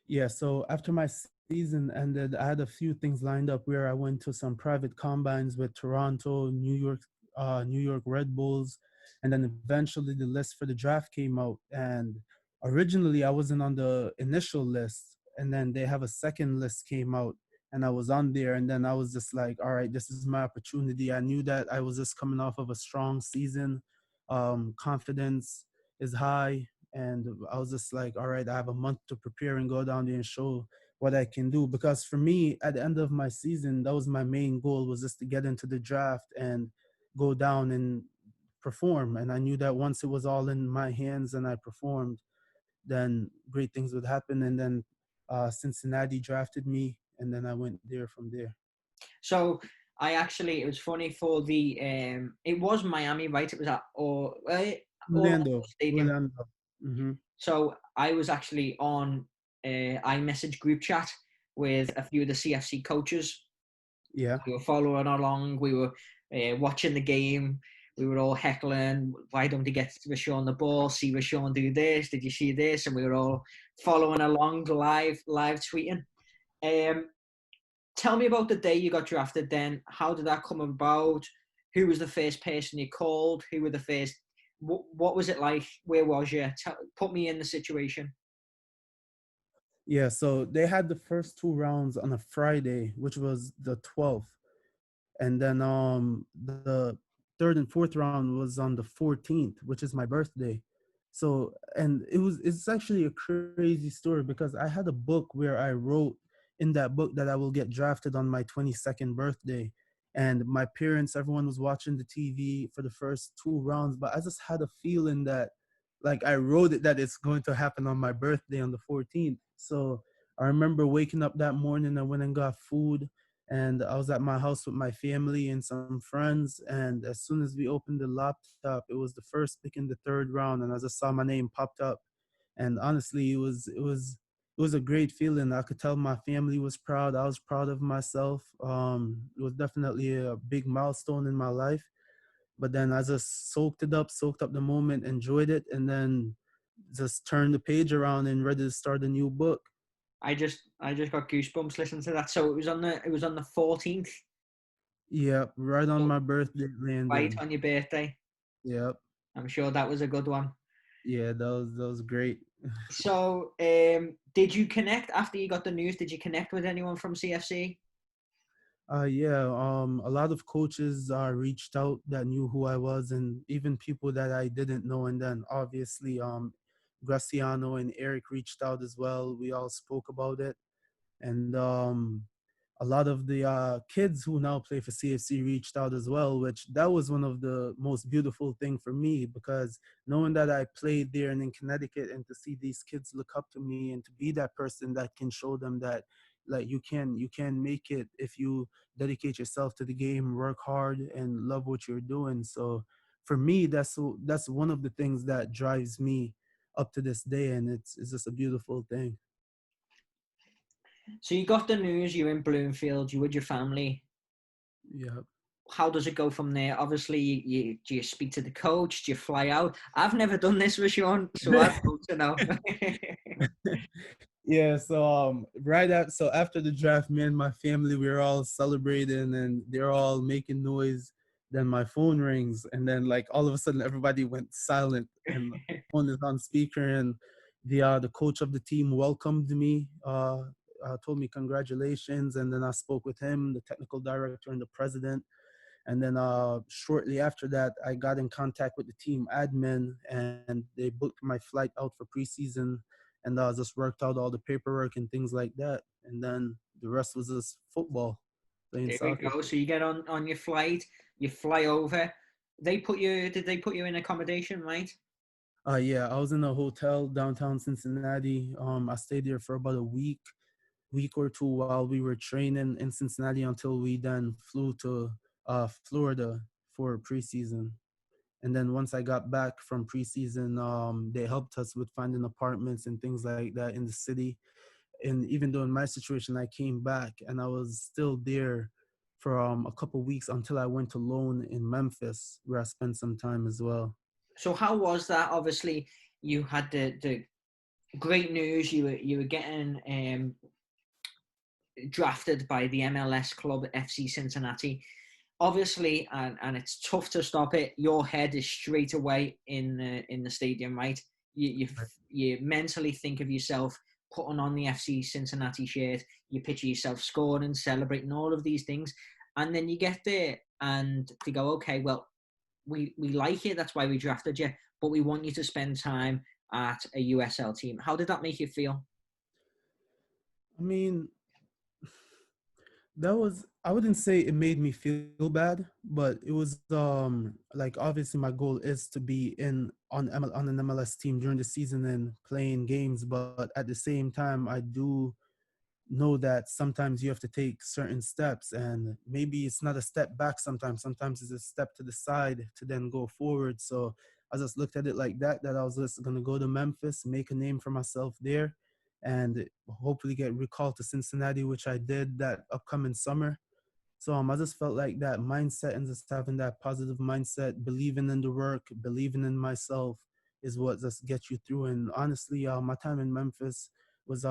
[SPEAKER 3] yeah. So after my season ended, I had a few things lined up where I went to some private combines with Toronto, New York Red Bulls, and then eventually the list for the draft came out. And originally I wasn't on the initial list, and then they have a second list came out, and I was on there. And then I was just like, all right, this is my opportunity. I knew that I was just coming off of a strong season, confidence is high, and I was just like, all right, I have a month to prepare and go down there and show what I can do. Because for me, at the end of my season, that was my main goal, was just to get into the draft and go down and perform. And I knew that once it was all in my hands and I performed, then great things would happen. And then Cincinnati drafted me, and then I went there from there.
[SPEAKER 1] So it was funny for the it was Miami, right? It was at Orlando Stadium.
[SPEAKER 3] Orlando. Hmm.
[SPEAKER 1] So I was actually on iMessage group chat with a few of the CFC coaches.
[SPEAKER 3] Yeah.
[SPEAKER 1] We were following along. We were watching the game. We were all heckling. Why don't they get Rashawn the ball? See Rashawn do this. Did you see this? And we were all following along live tweeting. Um, Tell me about the day you got drafted. Then, how did that come about? Who was the first person you called? Who were the first? What was it like? Where was you? Put me in the situation.
[SPEAKER 3] Yeah, so they had the first two rounds on a Friday, which was the 12th. And then the third and fourth round was on the 14th, which is my birthday. So, and it's actually a crazy story because I had a book where I wrote in that book that I will get drafted on my 22nd birthday. And my parents, everyone was watching the TV for the first two rounds, but I just had a feeling that, like, I wrote it that it's going to happen on my birthday on the 14th. So I remember waking up that morning. I went and got food, and I was at my house with my family and some friends. And as soon as we opened the laptop, it was the first pick in the third round, and I just saw my name popped up. And honestly, it was a great feeling. I could tell my family was proud. I was proud of myself. It was definitely a big milestone in my life. But then I just soaked up the moment, enjoyed it, and then just turned the page around and ready to start a new book.
[SPEAKER 1] I just got goosebumps listening to that. So it was on the 14th.
[SPEAKER 3] Yep, right on
[SPEAKER 1] So
[SPEAKER 3] my birthday it
[SPEAKER 1] right
[SPEAKER 3] landed.
[SPEAKER 1] on your birthday.
[SPEAKER 3] Yep.
[SPEAKER 1] I'm sure that was a good one.
[SPEAKER 3] Yeah, that was great.
[SPEAKER 1] So, did you connect after you got the news? Did you connect with anyone from CFC?
[SPEAKER 3] Yeah, a lot of coaches reached out that knew who I was, and even people that I didn't know. And then obviously, Graciano and Eric reached out as well. We all spoke about it, and a lot of the kids who now play for CFC reached out as well, which that was one of the most beautiful thing for me, because knowing that I played there and in Connecticut, and to see these kids look up to me and to be that person that can show them that, like, you can make it if you dedicate yourself to the game, work hard, and love what you're doing. So for me, that's one of the things that drives me up to this day, and it's just a beautiful thing.
[SPEAKER 1] So you got the news. You're in Bloomfield. You with your family.
[SPEAKER 3] Yeah.
[SPEAKER 1] How does it go from there? Obviously, do you speak to the coach? Do you fly out? I've never done this, Rashawn, so I'd love to know.
[SPEAKER 3] Yeah, so so after the draft, me and my family, we were all celebrating and they're all making noise. Then my phone rings, and then, like, all of a sudden everybody went silent and phone is on speaker. And the coach of the team welcomed me, told me congratulations, and then I spoke with him, the technical director, and the president. And then shortly after that, I got in contact with the team admin, and they booked my flight out for preseason, and just worked out all the paperwork and things like that. And then the rest was just football, playing
[SPEAKER 1] There we
[SPEAKER 3] soccer.
[SPEAKER 1] go. So you get on your flight. You fly over. Did they put you in accommodation, right?
[SPEAKER 3] Yeah, I was in a hotel downtown Cincinnati. I stayed there for about a week or two while we were training in Cincinnati, until we then flew to Florida for preseason. And then once I got back from preseason, they helped us with finding apartments and things like that in the city. And even though in my situation, I came back and I was still there for a couple weeks until I went to loan in Memphis, where I spent some time as well.
[SPEAKER 1] So how was that? Obviously, you had the great news. You were getting drafted by the MLS club FC Cincinnati. Obviously, and it's tough to stop it. Your head is straight away in the stadium, right? You mentally think of yourself putting on the FC Cincinnati shirt. You picture yourself scoring, celebrating, all of these things, and then you get there and they go, okay, well, we like you. That's why we drafted you, but we want you to spend time at a USL team. How did that make you feel?
[SPEAKER 3] I mean, that was, I wouldn't say it made me feel bad, but it was like, obviously my goal is to be in on an MLS team during the season and playing games, but at the same time I do know that sometimes you have to take certain steps, and maybe it's not a step back, sometimes it's a step to the side to then go forward. So I just looked at it like that I was just going to go to Memphis, make a name for myself there, and hopefully get recalled to Cincinnati, which I did that upcoming summer. So I just felt like that mindset, and just having that positive mindset, believing in the work, believing in myself, is what just gets you through. And honestly, my time in Memphis was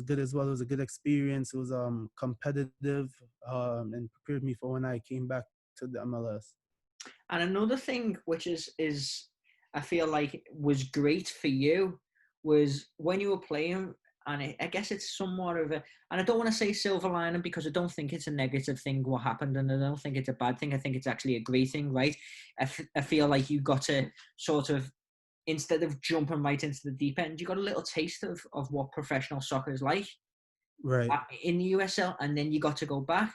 [SPEAKER 3] good as well. It was a good experience. It was competitive, and prepared me for when I came back to the MLS.
[SPEAKER 1] And another thing which is I feel like was great for you was when you were playing, and I guess it's somewhat of a, and I don't want to say silver lining because I don't think it's a negative thing what happened, and I don't think it's a bad thing. I think it's actually a great thing, right? I feel like you got to sort of, instead of jumping right into the deep end, you got a little taste of what professional soccer is like
[SPEAKER 3] Right,
[SPEAKER 1] in the USL, and then you got to go back.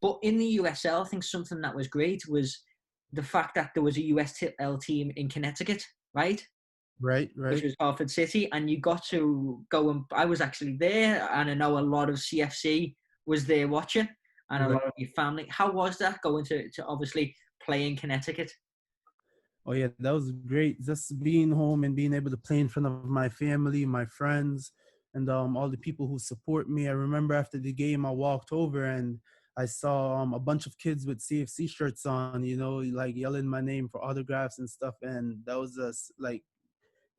[SPEAKER 1] But in the USL, I think something that was great was the fact that there was a USL team in Connecticut, right?
[SPEAKER 3] right,
[SPEAKER 1] Which
[SPEAKER 3] right,
[SPEAKER 1] was Hartford City, and you got to go and I was actually there, and I know a lot of CFC was there watching, and a
[SPEAKER 3] right.
[SPEAKER 1] lot of your family. How was that going to obviously play in Connecticut?
[SPEAKER 3] Oh yeah, that was great. Just being home and being able to play in front of my family, my friends, and all the people who support me. I remember after the game, I walked over and I saw a bunch of kids with CFC shirts on, like yelling my name for autographs and stuff. And that was just like,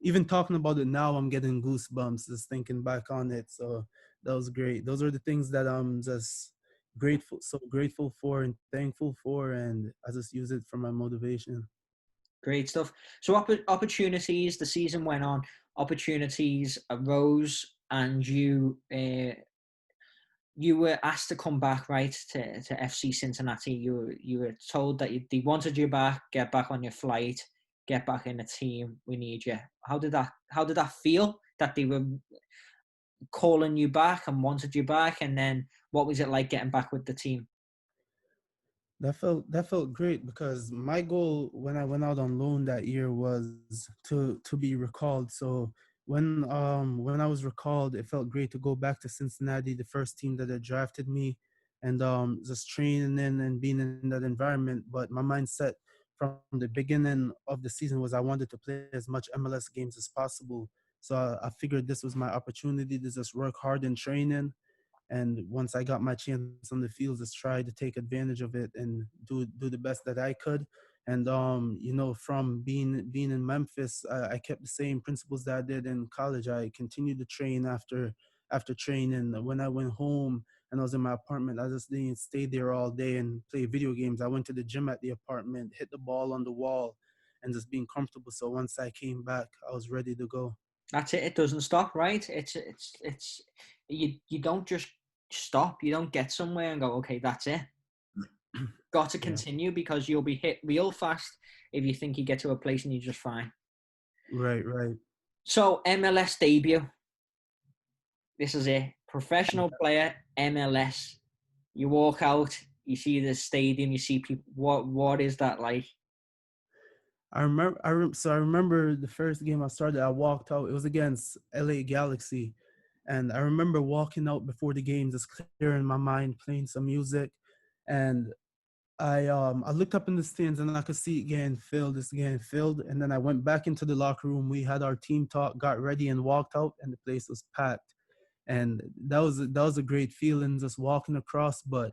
[SPEAKER 3] even talking about it now, I'm getting goosebumps just thinking back on it. So that was great. Those are the things that I'm just grateful for and thankful for, and I just use it for my motivation.
[SPEAKER 1] Great stuff. So opportunities. The season went on. Opportunities arose, and you were asked to come back, right, to FC Cincinnati. You were told that they wanted you back. Get back on your flight. Get back in the team. We need you. How did that feel? That they were calling you back and wanted you back, and then what was it like getting back with the team?
[SPEAKER 3] That felt great because my goal when I went out on loan that year was to be recalled. So when I was recalled, it felt great to go back to Cincinnati, the first team that had drafted me, and just training in and being in that environment. But my mindset from the beginning of the season was I wanted to play as much MLS games as possible. So I figured this was my opportunity to just work hard in training, and once I got my chance on the field, just try to take advantage of it and do the best that I could. And from being in Memphis, I kept the same principles that I did in college. I continued to train after training. When I went home and I was in my apartment, I just didn't stay there all day and play video games. I went to the gym at the apartment, hit the ball on the wall, and just being comfortable. So once I came back, I was ready to go.
[SPEAKER 1] That's it. It doesn't stop, right? It's you don't just stop. You don't get somewhere and go, okay, that's it. Got to
[SPEAKER 3] Yeah.
[SPEAKER 1] continue because you'll be hit real fast if you think you get to a place and you're just fine.
[SPEAKER 3] Right, right.
[SPEAKER 1] So MLS debut. This is it. Professional player, MLS. You walk out, you see the stadium, you see people. What is that like?
[SPEAKER 3] So I remember the first game I started. I walked out. It was against LA Galaxy, and I remember walking out before the game, just clearing my mind, playing some music, and I looked up in the stands and I could see it getting filled. It's getting filled, and then I went back into the locker room. We had our team talk, got ready, and walked out, and the place was packed. And that was a great feeling just walking across. But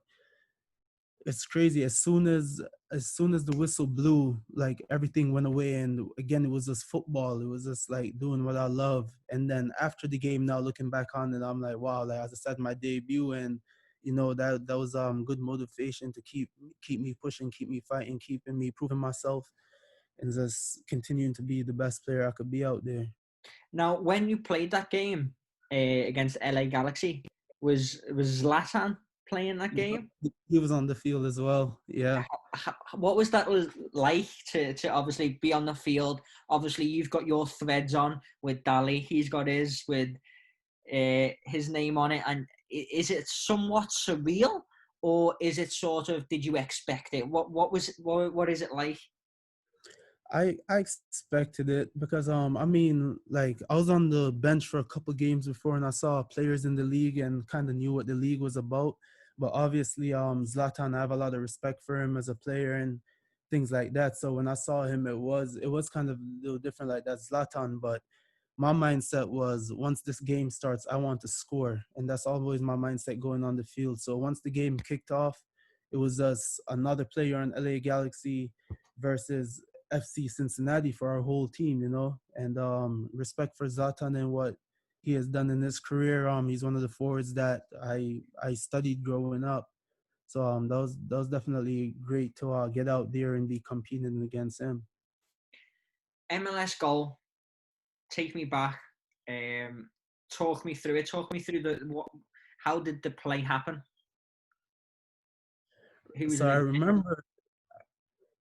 [SPEAKER 3] it's crazy. As soon as the whistle blew, like everything went away, and again it was just football. It was just like doing what I love. And then after the game, now looking back on it, I'm like, wow, like I just had my debut, and that was good motivation to keep me pushing, keep me fighting, keeping me proving myself, and just continuing to be the best player I could be out there.
[SPEAKER 1] Now, when you played that game against LA Galaxy, was Zlatan playing that game?
[SPEAKER 3] He was on the field as well. Yeah.
[SPEAKER 1] What was that like to obviously be on the field? Obviously, you've got your threads on with Dali. He's got his name on it. And is it somewhat surreal, or is it sort of? Did you expect it? What is it like?
[SPEAKER 3] I expected it because I mean, like I was on the bench for a couple games before and I saw players in the league and kind of knew what the league was about. But obviously Zlatan, I have a lot of respect for him as a player and things like that. So when I saw him, it was kind of a little different, like that Zlatan. But my mindset was, once this game starts, I want to score. And that's always my mindset going on the field. So once the game kicked off, it was just another player on LA Galaxy versus FC Cincinnati for our whole team. And respect for Zlatan and what he has done in his career. He's one of the forwards that I studied growing up. So that was definitely great to get out there and be competing against him.
[SPEAKER 1] MLS goal, take me back. Talk me through it. Talk me through how did the play happen? Who was
[SPEAKER 3] So
[SPEAKER 1] in
[SPEAKER 3] I
[SPEAKER 1] the
[SPEAKER 3] remember,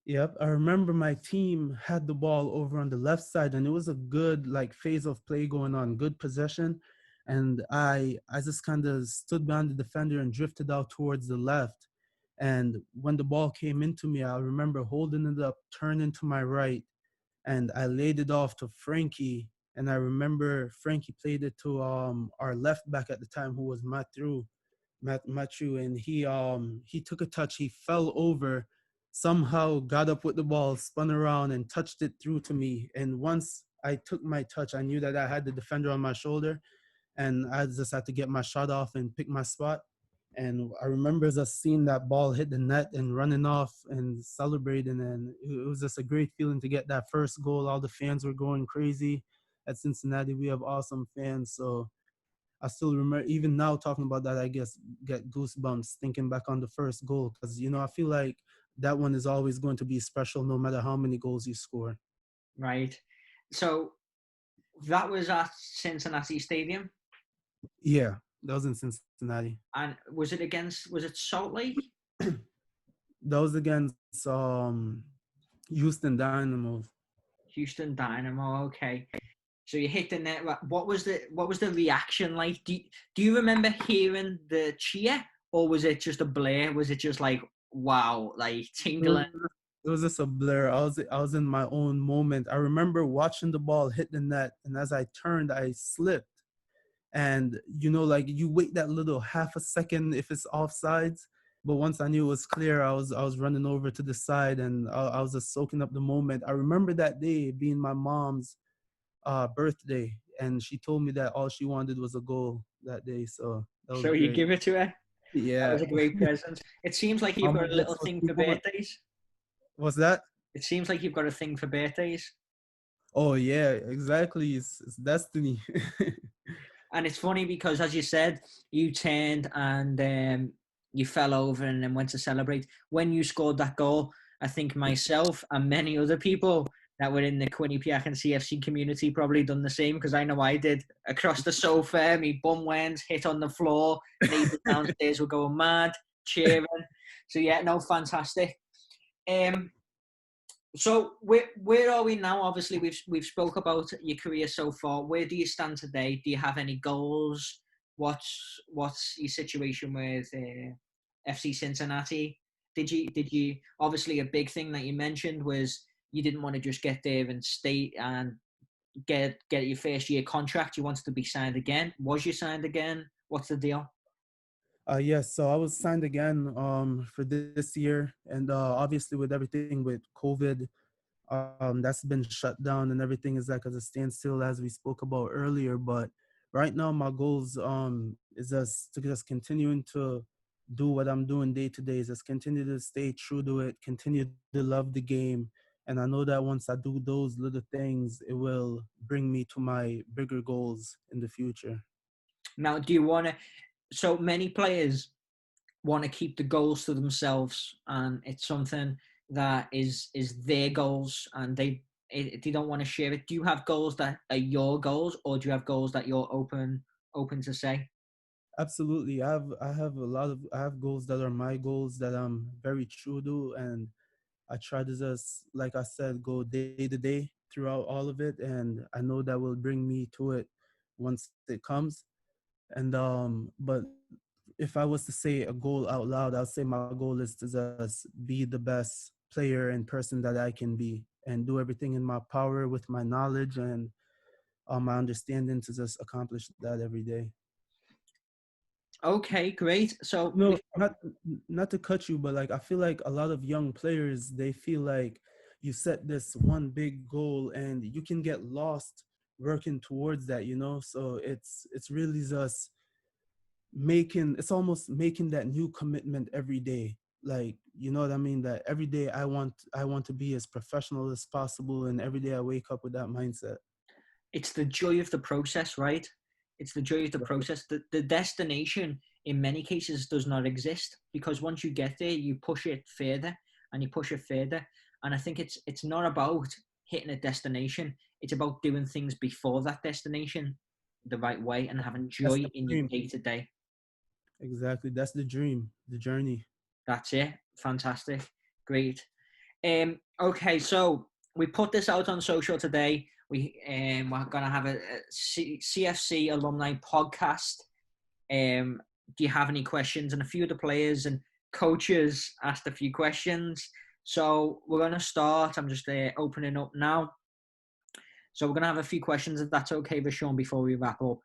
[SPEAKER 3] yep, I remember my team had the ball over on the left side, and it was a good like phase of play going on, good possession, and I just kind of stood behind the defender and drifted out towards the left. And when the ball came into me, I remember holding it up, turning to my right, and I laid it off to Frankie. And I remember Frankie played it to our left back at the time, who was Matthew, and he took a touch. He fell over, somehow got up with the ball, spun around, and touched it through to me. And once I took my touch, I knew that I had the defender on my shoulder, and I just had to get my shot off and pick my spot. And I remember just seeing that ball hit the net and running off and celebrating. And it was just a great feeling to get that first goal. All the fans were going crazy. At Cincinnati, we have awesome fans. So I still remember, even now talking about that, I guess get goosebumps thinking back on the first goal. Because, I feel like that one is always going to be special no matter how many goals you score.
[SPEAKER 1] right? So that was at Cincinnati Stadium,
[SPEAKER 3] Yeah, that was in Cincinnati.
[SPEAKER 1] and was it Salt Lake?
[SPEAKER 3] That was against Houston Dynamo.
[SPEAKER 1] Houston Dynamo. Okay. So you hit the net. What was the reaction like? Do you remember hearing the cheer, or was it just a blur? Was it just like wow, like tingling?
[SPEAKER 3] It was just a blur. I was in my own moment. I remember watching the ball hit the net, and as I turned, I slipped. And like you wait that little half a second if it's offsides. But once I knew it was clear, I was running over to the side, and I was just soaking up the moment. I remember that day being my mom's birthday, and she told me that all she wanted was a goal that day. So that was
[SPEAKER 1] So you
[SPEAKER 3] great.
[SPEAKER 1] give it to her. That
[SPEAKER 3] Yeah.
[SPEAKER 1] was a great present. It seems like you've
[SPEAKER 3] Mama
[SPEAKER 1] got a
[SPEAKER 3] gets
[SPEAKER 1] little
[SPEAKER 3] what
[SPEAKER 1] thing
[SPEAKER 3] she
[SPEAKER 1] for
[SPEAKER 3] wants.
[SPEAKER 1] birthdays.
[SPEAKER 3] What's that?
[SPEAKER 1] It seems like you've got a thing for birthdays.
[SPEAKER 3] Oh yeah, exactly. It's destiny.
[SPEAKER 1] And it's funny because, as you said, you turned and you fell over and then went to celebrate. When you scored that goal, I think myself and many other people that were in the Quinnipiac and CFC community probably done the same, because I know I did. Across the sofa, me bum went, hit on the floor, neighbours downstairs were going mad, cheering. So yeah, no, fantastic. Um, so where are we now? Obviously, we've spoke about your career so far. Where do you stand today? Do you have any goals? What's your situation with FC Cincinnati? Did you obviously a big thing that you mentioned was you didn't want to just get there and stay and get your first year contract. You wanted to be signed again. Was you signed again? What's the deal?
[SPEAKER 3] Yes, so I was signed again for this year, and obviously with everything with COVID, that's been shut down, and everything is like at a standstill as we spoke about earlier. But right now my goals is just continuing to do what I'm doing day to day, is just continue to stay true to it, continue to love the game. And I know that once I do those little things, it will bring me to my bigger goals in the future.
[SPEAKER 1] Now, do you want to? So many players want to keep the goals to themselves, and it's something that is their goals, and they don't want to share it. Do you have goals that are your goals, or do you have goals that you're open to say?
[SPEAKER 3] Absolutely. I have goals that are my goals that I'm very true to, and I try to just, like I said, go day to day throughout all of it, and I know that will bring me to it once it comes. And but if I was to say a goal out loud, I'll say my goal is to just be the best player and person that I can be, and do everything in my power with my knowledge and my understanding to just accomplish that every day.
[SPEAKER 1] Okay, great. So
[SPEAKER 3] No, not to cut you, but like I feel like a lot of young players, they feel like you set this one big goal and you can get lost working towards that. So it's really just it's almost making that new commitment every day. Like, you know what I mean? That every day I want to be as professional as possible, and every day I wake up with that mindset.
[SPEAKER 1] it's the joy of the process, right? It's the joy of the process. The destination in many cases does not exist, because once you get there, you push it further and you push it further. And I think it's not about hitting a destination. It's about doing things before that destination the right way and having
[SPEAKER 3] That's
[SPEAKER 1] joy
[SPEAKER 3] the
[SPEAKER 1] in your
[SPEAKER 3] dream.
[SPEAKER 1] day to day.
[SPEAKER 3] Exactly. That's the dream, the journey.
[SPEAKER 1] That's it. Fantastic. Great. Okay, so we put this out on social today. We're gonna have a CFC alumni podcast. Do you have any questions? And a few of the players and coaches asked a few questions. So we're gonna start. I'm just opening up now. So we're gonna have a few questions, if that's okay, Rashawn, before we wrap up.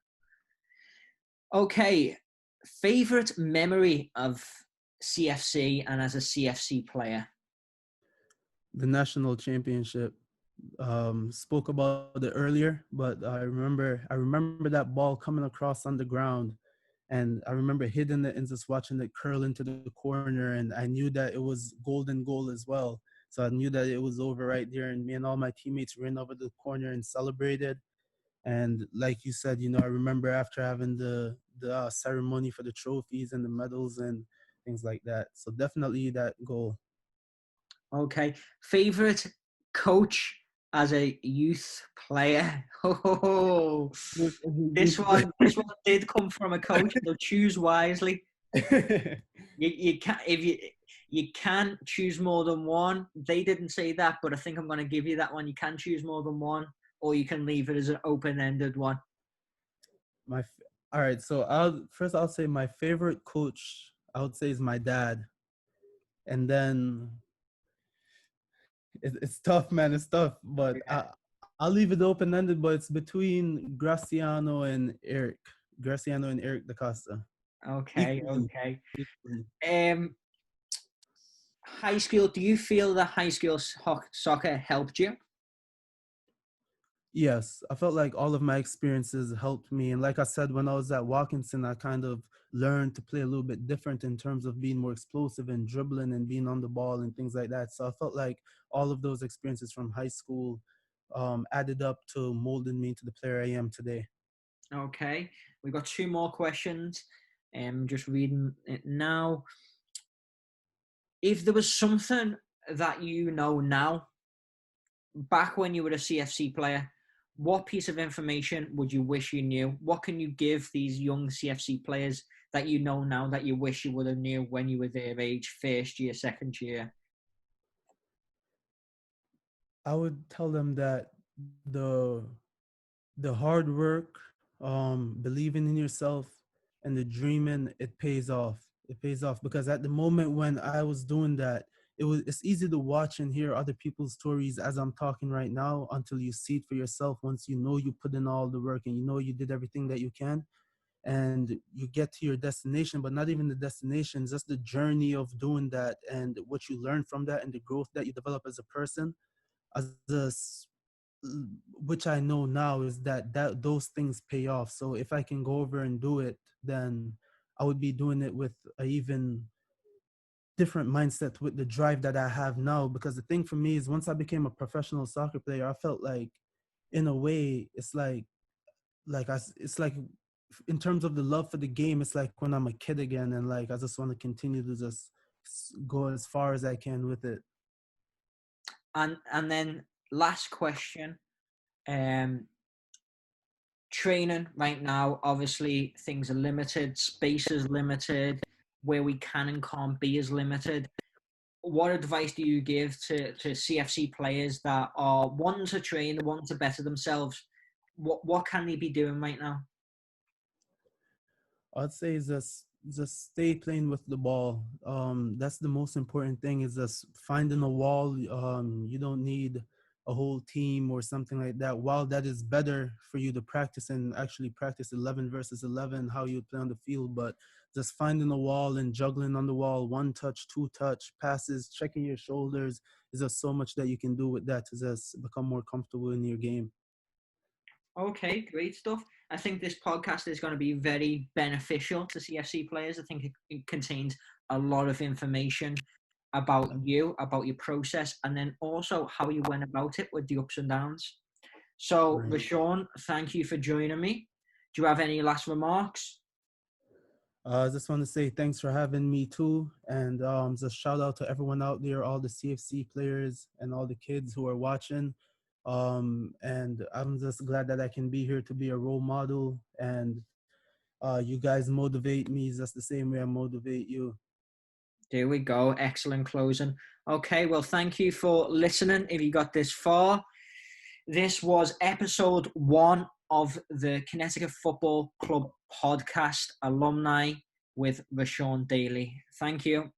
[SPEAKER 1] Okay, favorite memory of CFC and as a CFC player?
[SPEAKER 3] The national championship. Spoke about it earlier, but I remember that ball coming across on the ground, and I remember hitting it and just watching it curl into the corner, and I knew that it was golden goal as well. So I knew that it was over right there, and me and all my teammates ran over the corner and celebrated. And like you said, I remember after having the ceremony for the trophies and the medals and things like that. So definitely that goal.
[SPEAKER 1] Okay. Favorite coach as a youth player? Oh, this one did come from a coach. So choose wisely. You can't you can choose more than one. They didn't say that, but I think I'm going to give you that one. You can choose more than one, or you can leave it as an open-ended one.
[SPEAKER 3] All right. So I'll say my favorite coach, I would say, is my dad, and then it's tough, man. It's tough, but I'll leave it open ended. But it's between Graciano and Eric Da Costa.
[SPEAKER 1] Okay.
[SPEAKER 3] Equally.
[SPEAKER 1] Okay.
[SPEAKER 3] Equally.
[SPEAKER 1] High school. Do you feel that high school soccer helped you?
[SPEAKER 3] Yes, I felt like all of my experiences helped me. And like I said, when I was at Watkinson, I kind of learned to play a little bit different in terms of being more explosive and dribbling and being on the ball and things like that. So I felt like all of those experiences from high school added up to molding me into the player I am today.
[SPEAKER 1] Okay, we've got two more questions. Just reading it now. If there was something that you know now, back when you were a CFC player, what piece of information would you wish you knew? What can you give these young CFC players that you know now that you wish you would have knew when you were their age, first year, second year?
[SPEAKER 3] I would tell them that the hard work, believing in yourself, and the dreaming, it pays off. It pays off because at the moment when I was doing that, it's easy to watch and hear other people's stories as I'm talking right now until you see it for yourself. Once you know you put in all the work and you know you did everything that you can, and you get to your destination, but not even the destination, just the journey of doing that and what you learn from that and the growth that you develop as a person, as a which I know now is that those things pay off. So if I can go over and do it, then I would be doing it with a even different mindset, with the drive that I have now. Because the thing for me is, once I became a professional soccer player, I felt like, in a way, it's like in terms of the love for the game, it's like when I'm a kid again, and like I just want to continue to just go as far as I can with it.
[SPEAKER 1] And then last question. Training right now, obviously things are limited, space is limited, where we can and can't be is limited. What advice do you give to CFC players that are wanting to train, wanting to better themselves? What can they be doing right now?
[SPEAKER 3] I'd say just stay playing with the ball. That's the most important thing, is just finding a wall. You don't need a whole team or something like that. While that is better for you to practice and actually practice 11 versus 11, how you play on the field, but just finding a wall and juggling on the wall, one touch, two touch, passes, checking your shoulders, is just so much that you can do with that to just become more comfortable in your game.
[SPEAKER 1] Okay, great stuff. I think this podcast is going to be very beneficial to CFC players. I think it contains a lot of information about you, about your process, and then also how you went about it with the ups and downs. So,
[SPEAKER 3] Right.
[SPEAKER 1] Rashawn, thank you for joining me. Do you have any last remarks?
[SPEAKER 3] I just want to say thanks for having me too, and just shout out to everyone out there, all the CFC players and all the kids who are watching. And I'm just glad that I can be here to be a role model, and you guys motivate me just the same way I motivate you.
[SPEAKER 1] There we go. Excellent closing. Okay, well, thank you for listening. If you got this far, this was episode 1 of the Connecticut Football Club podcast, Alumni, with Rashawn Daly. Thank you.